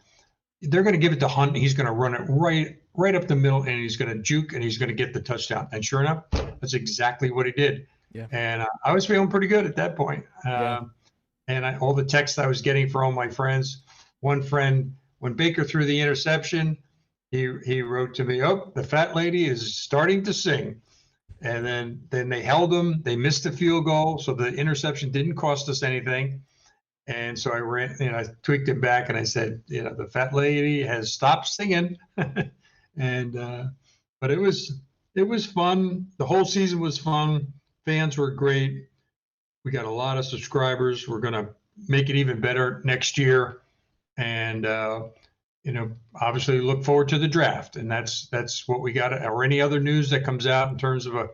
they're going to give it to Hunt. And he's going to run it right up the middle, and he's going to juke, and he's going to get the touchdown. And sure enough, that's exactly what he did. Yeah. And I was feeling pretty good at that point. And all the texts I was getting from all my friends, one friend, when Baker threw the interception, he wrote to me, "Oh, the fat lady is starting to sing." And then they held him. They missed the field goal, so the interception didn't cost us anything. And so I ran, I tweaked it back, and I said, the fat lady has stopped singing. And but it was fun. The whole season was fun. Fans were great. We got a lot of subscribers. We're going to make it even better next year. And obviously look forward to the draft. And that's what we got, or any other news that comes out in terms of a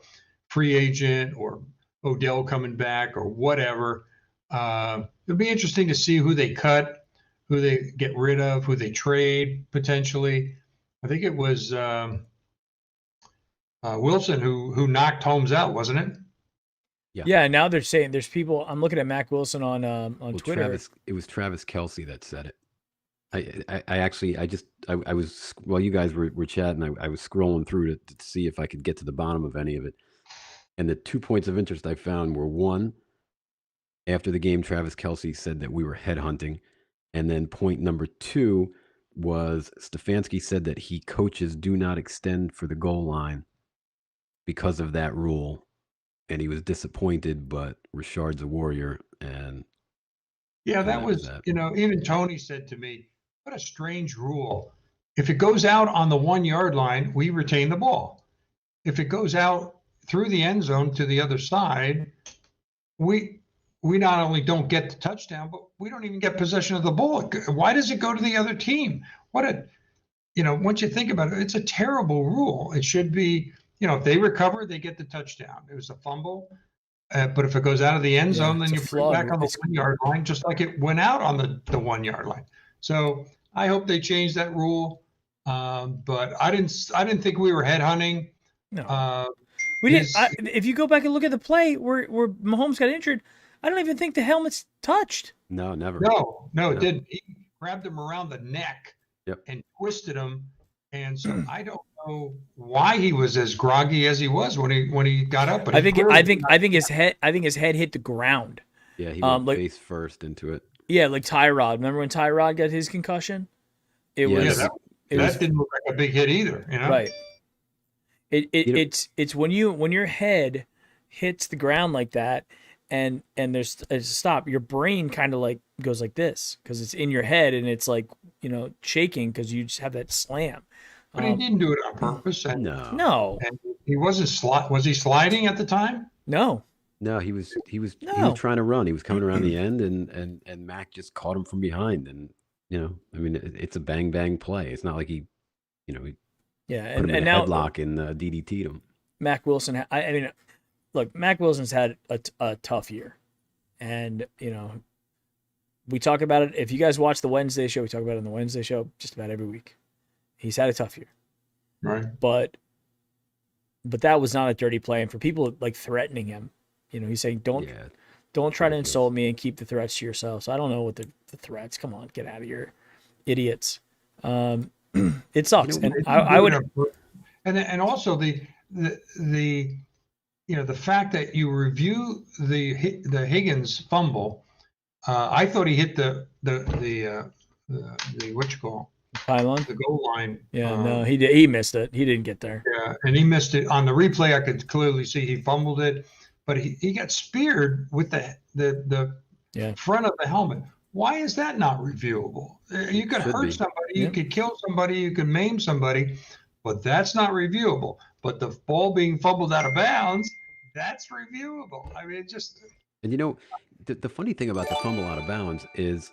free agent or Odell coming back or whatever. It'll be interesting to see who they cut, who they get rid of, who they trade potentially. I think it was Wilson who knocked Holmes out, wasn't it? Yeah. Now they're saying there's people. I'm looking at Mac Wilson on Twitter. It was Travis Kelce that said it. I was, while you guys were chatting, I was scrolling through to see if I could get to the bottom of any of it. And the 2 points of interest I found were, one, after the game, Travis Kelce said that we were headhunting. And then point number 2 was Stefanski said that coaches do not extend for the goal line because of that rule. And he was disappointed, but Richard's a warrior. And that was, even Tony said to me, what a strange rule. If it goes out on the 1-yard line, we retain the ball. If it goes out through the end zone to the other side, we not only don't get the touchdown, but we don't even get possession of the ball. Why does it go to the other team? Once you think about it, it's a terrible rule. It should be, if they recover, they get the touchdown. It was a fumble. But if it goes out of the end zone, then you put it back on the 1-yard line, just like it went out on the 1-yard line. So I hope they change that rule. But I didn't think we were headhunting. No, we didn't. If you go back and look at the play where Mahomes got injured, I don't even think the helmet's touched. No, never. No, it didn't. He grabbed him around the neck and twisted him. And so I don't know why he was as groggy as he was when he got up. But I he think clearly I did think not- I think his head hit the ground. Yeah, he went Like face first into it. yeah, like Tyrod. Remember when Tyrod got his concussion? It Yeah, was that, it that was didn't look like a big hit either. You know, right. You know- It's when your head hits the ground like that, and there's a stop. Your brain kind of like goes like this because it's in your head and it's like shaking because you just have that slam. But he didn't do it on purpose. And, No, No, and he wasn't was he sliding at the time? no, no, he was No. trying to run. He was coming around the end, and Mac just caught him from behind. And I mean, it's a bang bang play. It's not like he yeah, put him in and a now headlock and DDT'd him. Mac Wilson. I mean, look, Mac Wilson's had a tough year, and we talk about it. If you guys watch the Wednesday show, we talk about it on the Wednesday show just about every week. He's had a tough year, Right. but that was not a dirty play. And for people like threatening him, he's saying don't Yeah, try to ridiculous. insult me and keep the threats to yourself. So I don't know what the threats. Come on, get out of here, idiots. It sucks, and I would. And also the the fact that you review the Higgins fumble, I thought he hit the what you call Pylon. the goal line. Yeah, no, he missed it. He didn't get there. Yeah, and he missed it on the replay. I could clearly see he fumbled it, but he got speared with the Yeah. front of the helmet. Why is that not reviewable? You could Should hurt be. somebody, Yeah. you could kill somebody, you could maim somebody, but that's not reviewable. But the ball being fumbled out of bounds, that's reviewable. I mean, it just And the funny thing about the fumble out of bounds is,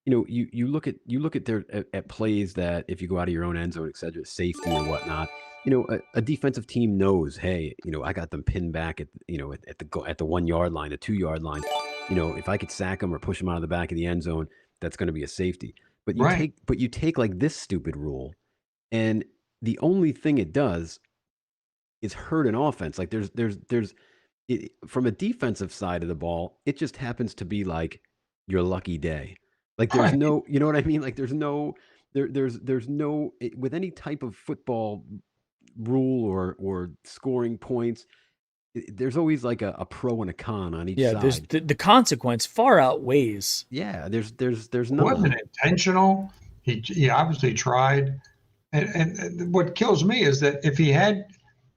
you look at their at plays that if you go out of your own end zone, et cetera, safety or whatnot, a defensive team knows, hey, I got them pinned back at the 1 yard line, the 2 yard line. If I could sack them or push them out of the back of the end zone, that's going to be a safety. But Right. you take like this stupid rule, and the only thing it does is hurt an offense. Like from a defensive side of the ball, it just happens to be like your lucky day. Like there's Right. no, you know what I mean? Like there's no with any type of football rule or scoring points, there's always like a pro and a con on each Yeah, there's side. the consequence far outweighs. Yeah, there's It none. wasn't intentional. He obviously tried, and what kills me is that if he had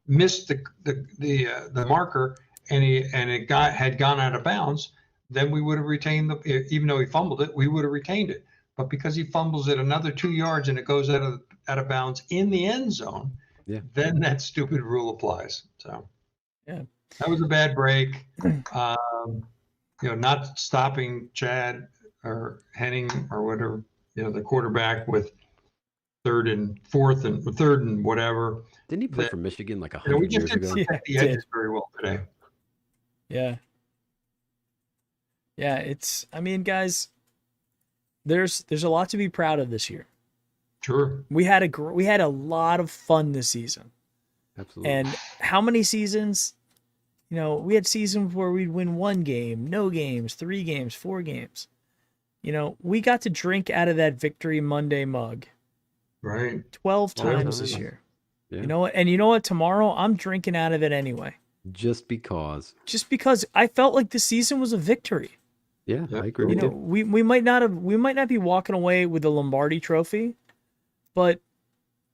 missed the marker and it had gone out of bounds, then we would have retained even though he fumbled it, we would have retained it. But because he fumbles it another 2 yards and it goes out of bounds in the end zone, Yeah. then that stupid rule applies. So Yeah. that was a bad break. Not stopping Chad or Henning or whatever, the quarterback with third and whatever. Didn't he play that- for Michigan like We 100 just years didn't ago? protect Yeah, the did. edges very well today. Yeah. Yeah, I mean, guys, there's a lot to be proud of this year. Sure. We had a lot of fun this season. Absolutely. And how many seasons? We had seasons where we'd win 1 game, no games, 3 games, 4 games. We got to drink out of that Victory Monday mug Right. 12 12 times this times. year. Yeah. You know what? And you know what? Tomorrow I'm drinking out of it anyway. Just because. Just because I felt like the season was a victory. Yeah, Yeah. I agree You with know, you. we might not be walking away with the Lombardi trophy, but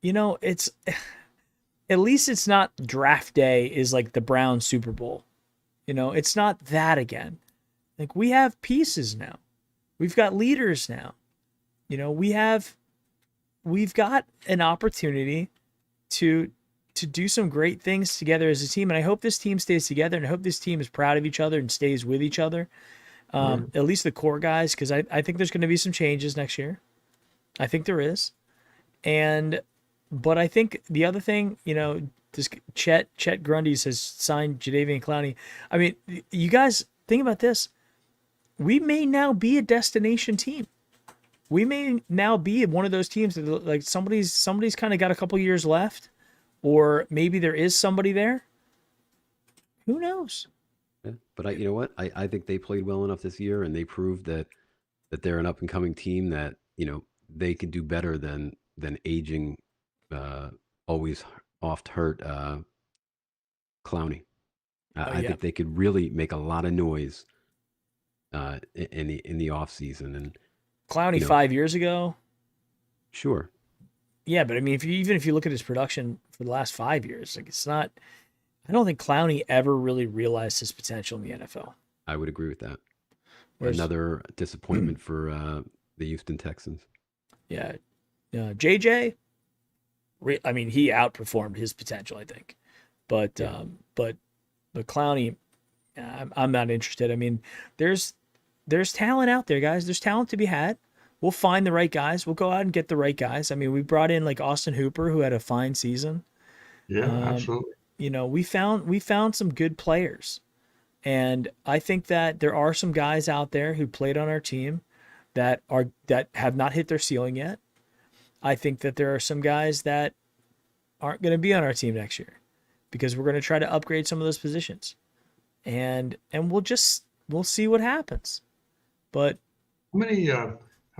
it's at least it's not draft day is like the Browns Super Bowl. It's not that again. Like we have pieces now. We've got leaders now. We've got an opportunity to do some great things together as a team. And I hope this team stays together, and I hope this team is proud of each other and stays with each other. At least the core guys, because I think there's going to be some changes next year. I think there is. But I think the other thing, this Chet Grundy has signed Jadeveon Clowney. I mean, you guys think about this. We may now be a destination team. We may now be one of those teams that like somebody's kind of got a couple years left, or maybe there is somebody there. Who knows? Yeah. But you know what? I think they played well enough this year, and they proved that they're an up and coming team that they can do better than aging always oft hurt Clowney. Oh, I yeah. think they could really make a lot of noise in the off season, and Clowney you know, 5 years ago. sure, Yeah, but I mean, even if you look at his production for the last 5 years, like it's not. I don't think Clowney ever really realized his potential in the NFL. I would agree with that. Whereas, Another disappointment for the Houston Texans. yeah, JJ. I mean, he outperformed his potential, I think. But Yeah. but Clowney, I'm not interested. I mean, there's talent out there, guys. There's talent to be had. We'll find the right guys. We'll go out and get the right guys. I mean, we brought in like Austin Hooper, who had a fine season. Yeah, Um, absolutely. we found some good players, and I think that there are some guys out there who played on our team that have not hit their ceiling yet. I think that there are some guys that aren't going to be on our team next year because we're going to try to upgrade some of those positions, and we'll see what happens. But How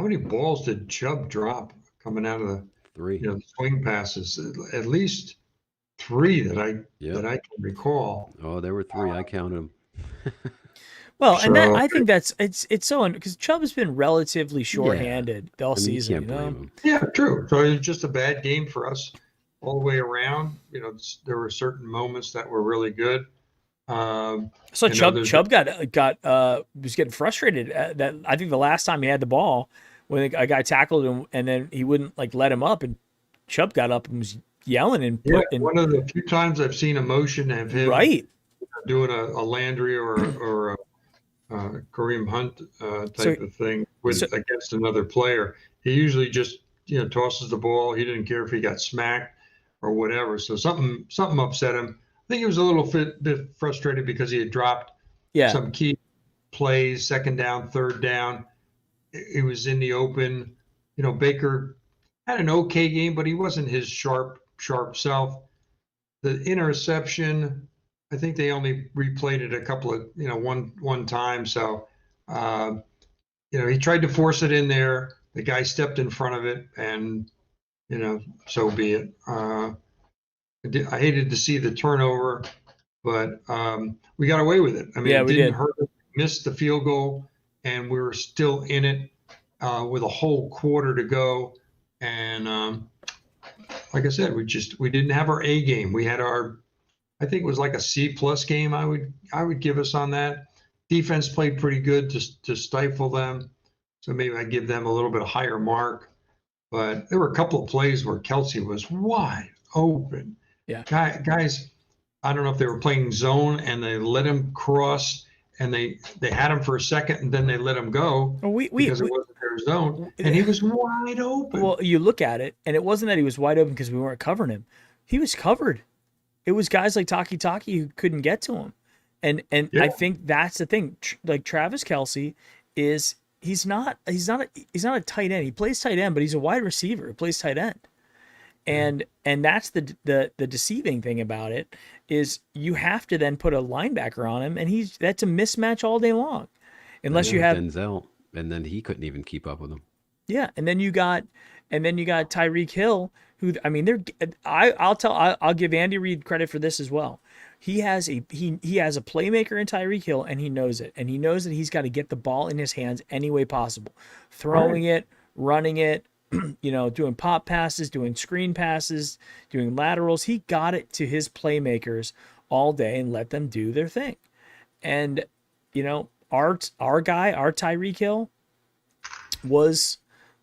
many balls did Chubb drop coming out of the 3. the swing passes? At least three that Yep. I can recall. Oh, there were 3. I counted them. well, and that So I think it's so because Chubb has been relatively shorthanded all I mean, you season. can't blame them. yeah, true. So it was just a bad game for us all the way around. There were certain moments that were really good. So you know, there's- Chubb got was getting frustrated that I think the last time he had the ball when a guy tackled him and then he wouldn't like let him up and Chubb got up and was yelling and Yeah, put and one of the few times I've seen emotion of him right. doing a Landry or a Kareem Hunt type of thing against another player. He usually just tosses the ball. He didn't care if he got smacked or whatever. So something upset him. I think he was a little bit frustrated because he had dropped Yeah. some key plays, second down, third down. It was in the open. Baker had an okay game, but he wasn't his sharp self. The interception, I think they only replayed it a couple of, one time. So, he tried to force it in there. The guy stepped in front of it, and so be it. I hated to see the turnover, but we got away with it. I mean, Yeah, it we didn't did. hurt us. Missed the field goal, and we were still in it with a whole quarter to go. And like I said, we didn't have our A game. We had I think it was like a C+ game. I would give us on that. Defense played pretty good to stifle them, so maybe I give them a little bit higher mark. But there were a couple of plays where Kelsey was wide open. Yeah. Guys, I don't know if they were playing zone and they let him cross and they had him for a second and then they let him go because it wasn't their zone, and he was wide open. Well, you look at it, and it wasn't that he was wide open because we weren't covering him. He was covered. It was guys like Taki who couldn't get to him, and Yeah. I think that's the thing. Like Travis Kelce he's not a tight end. He plays tight end, but he's a wide receiver. He plays tight end, and that's the deceiving thing about it is you have to then put a linebacker on him, and that's a mismatch all day long, unless you have Denzel, and then he couldn't even keep up with him. Yeah, and then you got Tyreek Hill, who I mean, I'll give Andy Reid credit for this as well. He has a playmaker in Tyreek Hill, and he knows it, and he knows that he's got to get the ball in his hands any way possible, throwing it, running it, doing pop passes, doing screen passes, doing laterals. He got it to his playmakers all day and let them do their thing, and our Tyreek Hill is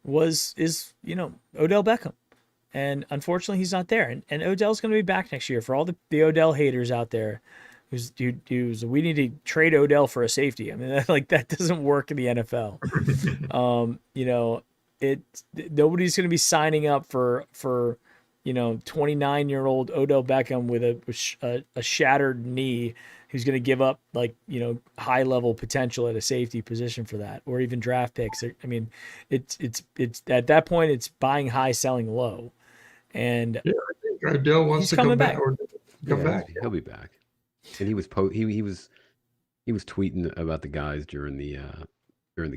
Odell Beckham, and unfortunately he's not there, and Odell's going to be back next year. For all the Odell haters out there who's we need to trade Odell for a safety. I mean, that doesn't work in the NFL. Nobody's going to be signing up for 29-year-old Odell Beckham with a shattered knee who's going to give up high level potential at a safety position for that, or even draft picks. I mean, it's at that point it's buying high, selling low, and Yeah, I think Odell wants to come back. He'll be back. And he was he was tweeting about the guys during the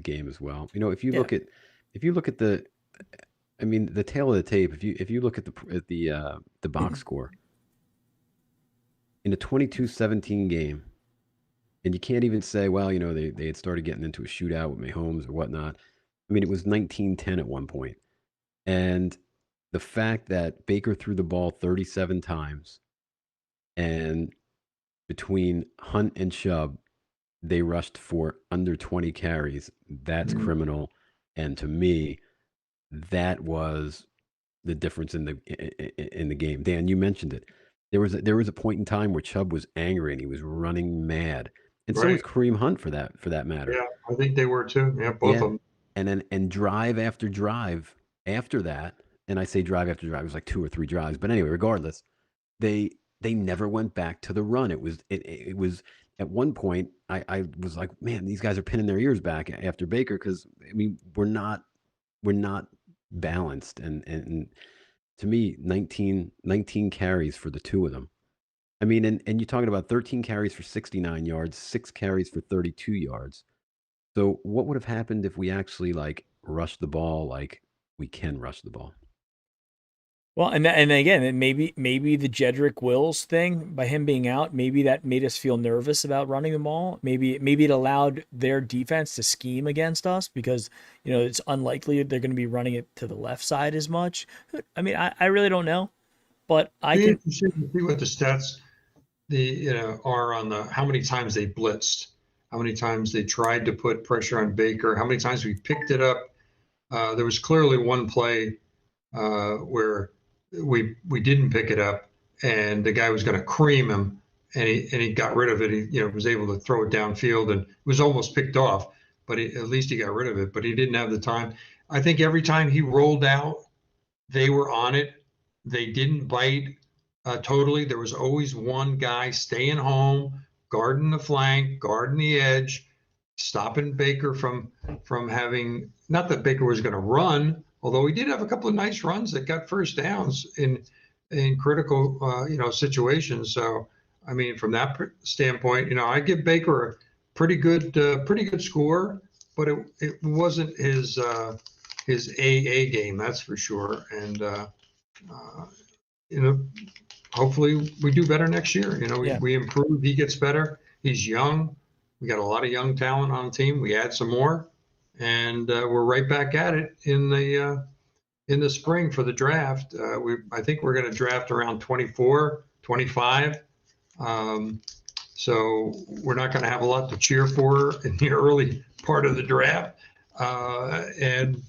game as well. If you look at the I mean, the tail of the tape. If you look at the box score in a 22-17 game, and you can't even say, well, they had started getting into a shootout with Mahomes or whatnot. I mean, it was 19-10 at one point, and the fact that Baker threw the ball 37 times, and between Hunt and Chubb, they rushed for under 20 carries. That's criminal, and to me, that was the difference in the game. Dan, you mentioned it. There was a point in time where Chubb was angry and he was running mad, and so was Right. Kareem Hunt for that matter. Yeah, I think they were too. Yeah, both Yeah, of them. and drive after drive after that, and I say drive after drive, it was like 2 or 3 drives. But anyway, regardless, they never went back to the run. It was at one point I was like, man, these guys are pinning their ears back after Baker, because I mean we're not balanced, and to me 19 carries for the two of them. I mean, and you're talking about 13 carries for 69 yards, 6 carries for 32 yards. So what would have happened if we actually like rushed the ball like we can rush the ball? Well, and again, maybe the Jedrick Wills thing, by him being out, maybe that made us feel nervous about running the ball. Maybe it allowed their defense to scheme against us, because it's unlikely they're going to be running it to the left side as much. I mean, I really don't know, but I Be can. interesting to see what the stats are on how many times they blitzed, how many times they tried to put pressure on Baker, how many times we picked it up. There was clearly one play where we didn't pick it up, and the guy was going to cream him, and he got rid of it. He was able to throw it downfield, and it was almost picked off, but at least he got rid of it. But he didn't have the time. I think every time he rolled out, they were on it. They didn't bite totally. There was always one guy staying home, guarding the flank, guarding the edge, stopping Baker from having. Not that Baker was going to run, although he did have a couple of nice runs that got first downs in critical situations. So I mean, from that standpoint, I give Baker a pretty good score, but it wasn't his AA game, that's for sure. And hopefully we do better next year. Yeah. We improve. He gets better. He's young. We got a lot of young talent on the team. We add some more, and we're right back at it in the spring for the draft. I think we're going to draft around 24, 25. So we're not going to have a lot to cheer for in the early part of the draft. And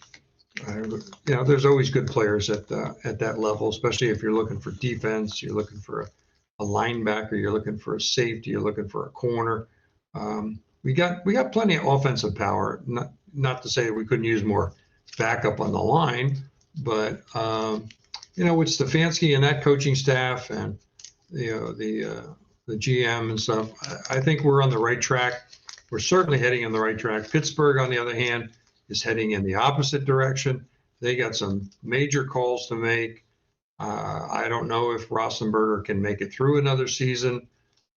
there's always good players at that level, especially if you're looking for defense, you're looking for a linebacker, you're looking for a safety, you're looking for a corner. We got plenty of offensive power. Not to say we couldn't use more backup on the line, but with Stefanski and that coaching staff, and the GM and stuff, I think we're on the right track. We're certainly heading in the right track. Pittsburgh, on the other hand, is heading in the opposite direction. They got some major calls to make. I don't know if Roethlisberger can make it through another season.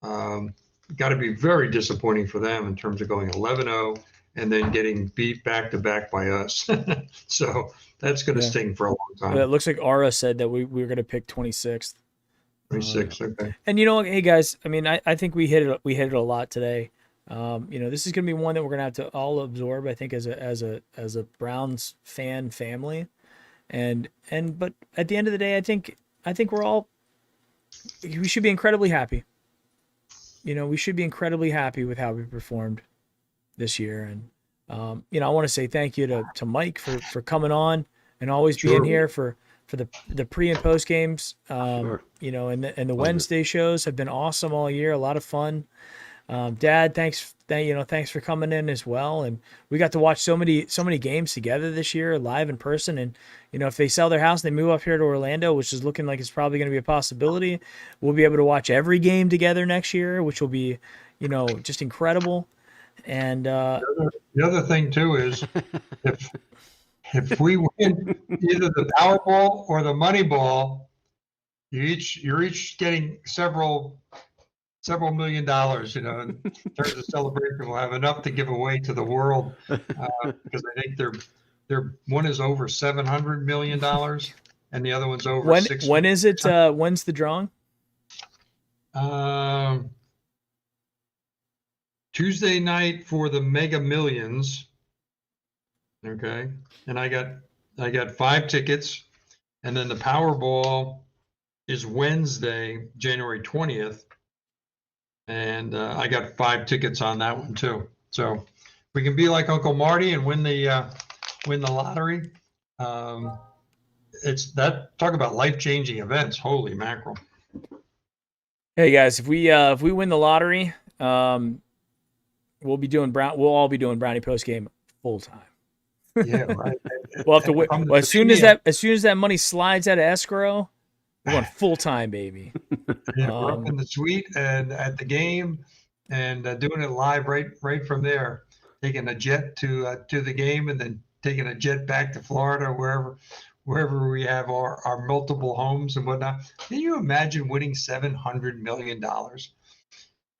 Got to be very disappointing for them in terms of going 11-0 and then getting beat back to back by us. So that's going to sting for a long time. It looks like Ara said that we were going to pick 26th. 26, okay. And hey guys, I mean, I think we hit it a lot today. This is going to be one that we're going to have to all absorb, I think, as a Browns fan family. But at the end of the day, I think we should be incredibly happy. We should be incredibly happy with how we performed this year. And, I want to say thank you to Mike for coming on and always being here for the pre and post games. Sure. And the Wednesday shows have been awesome all year. A lot of fun. Dad, thanks for coming in as well. And we got to watch so many games together this year, live in person. And, if they sell their house and they move up here to Orlando, which is looking like it's probably going to be a possibility, we'll be able to watch every game together next year, which will be, just incredible. And the other thing too is if we win either the Powerball or the Moneyball, you're each getting several $1 million, in terms of celebration. We'll have enough to give away to the world, because I think one is over $700 million and the other one's over When 600. when is it? When's the drawing? Tuesday night for the Mega Millions. Okay. And I got 5 tickets. And then the Powerball is Wednesday, January 20th. And I got 5 tickets on that one too. So we can be like Uncle Marty and win the lottery. It's that, talk about life-changing events. Holy mackerel. Hey guys, if we win the lottery, we'll all be doing Brownie Postgame full time. Yeah, right. We'll have to wait. From the Well, as soon as Slovenia. that money slides out of escrow, we're going full time, baby. Yeah, we're up in the suite and at the game and doing it live right from there, taking a jet to the game and then taking a jet back to Florida, wherever we have our multiple homes and whatnot. Can you imagine winning $700 million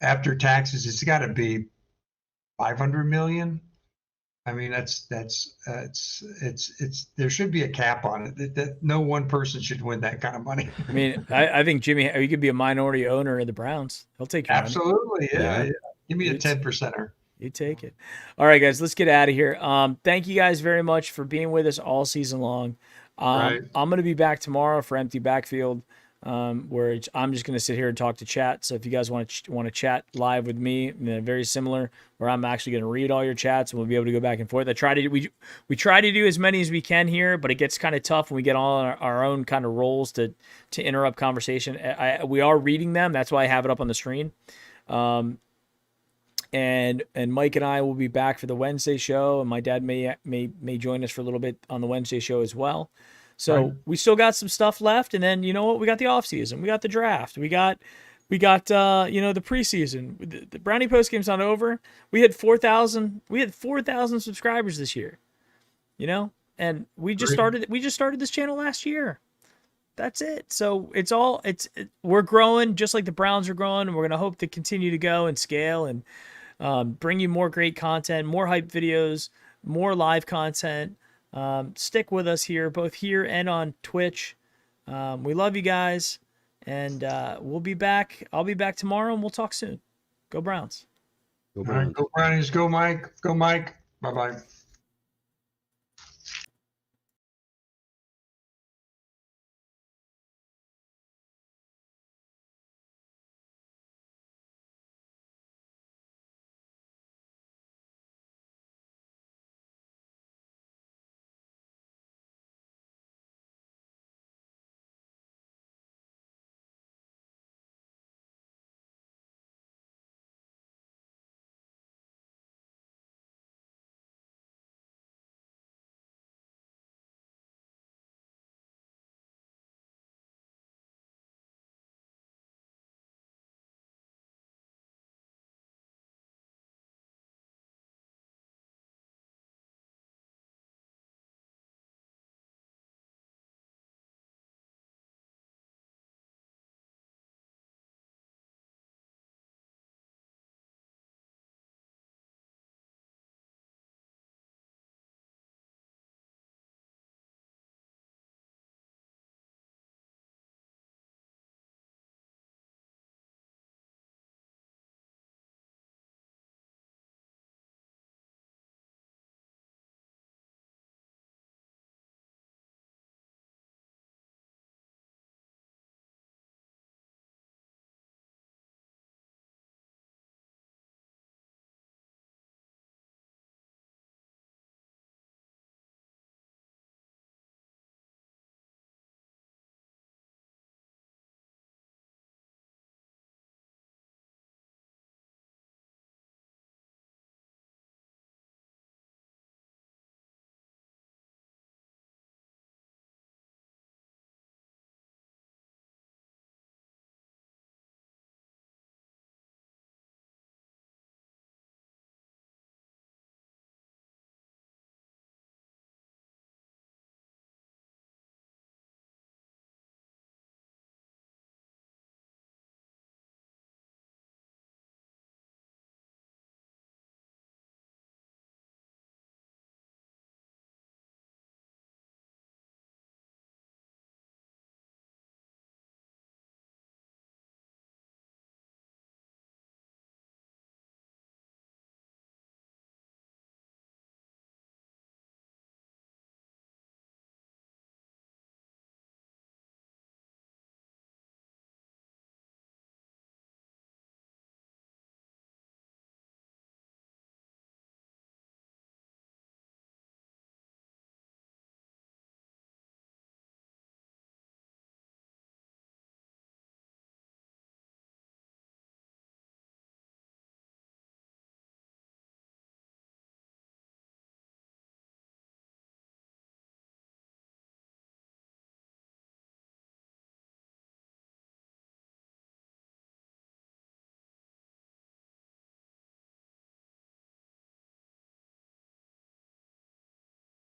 after taxes? It's got to be 500 million. I mean, it's there should be a cap on it that no one person should win that kind of money. I mean, I think Jimmy, you could be a minority owner in the Browns. He'll take your money. Absolutely, yeah. Yeah. Give me a 10%er. You take it. All right, guys, let's get out of here. Thank you guys very much for being with us all season long. Right. I'm going to be back tomorrow for Empty Backfield, where I'm just going to sit here and talk to chat. So if you guys want to chat live with me, very similar, where I'm actually going to read all your chats and we'll be able to go back and forth. We try to do as many as we can here, but it gets kind of tough when we get all our own kind of roles to interrupt conversation. We are reading them. That's why I have it up on the screen. And Mike and I will be back for the Wednesday show, and my dad may join us for a little bit on the Wednesday show as well. So Right. we still got some stuff left, and then you know what? We got the off season, we got the draft, we got the preseason. The Brownie Post game's not over. We had 4,000 subscribers this year, and we just started this channel last year. That's it. So we're growing just like the Browns are growing, and we're gonna hope to continue to go and scale and bring you more great content, more hype videos, more live content. Stick with us here, both here and on Twitch. We love you guys, and we'll be back. I'll be back tomorrow, and we'll talk soon. Go Browns. Go All Browns. right, go Brownies, go Mike, go Mike. Bye-bye.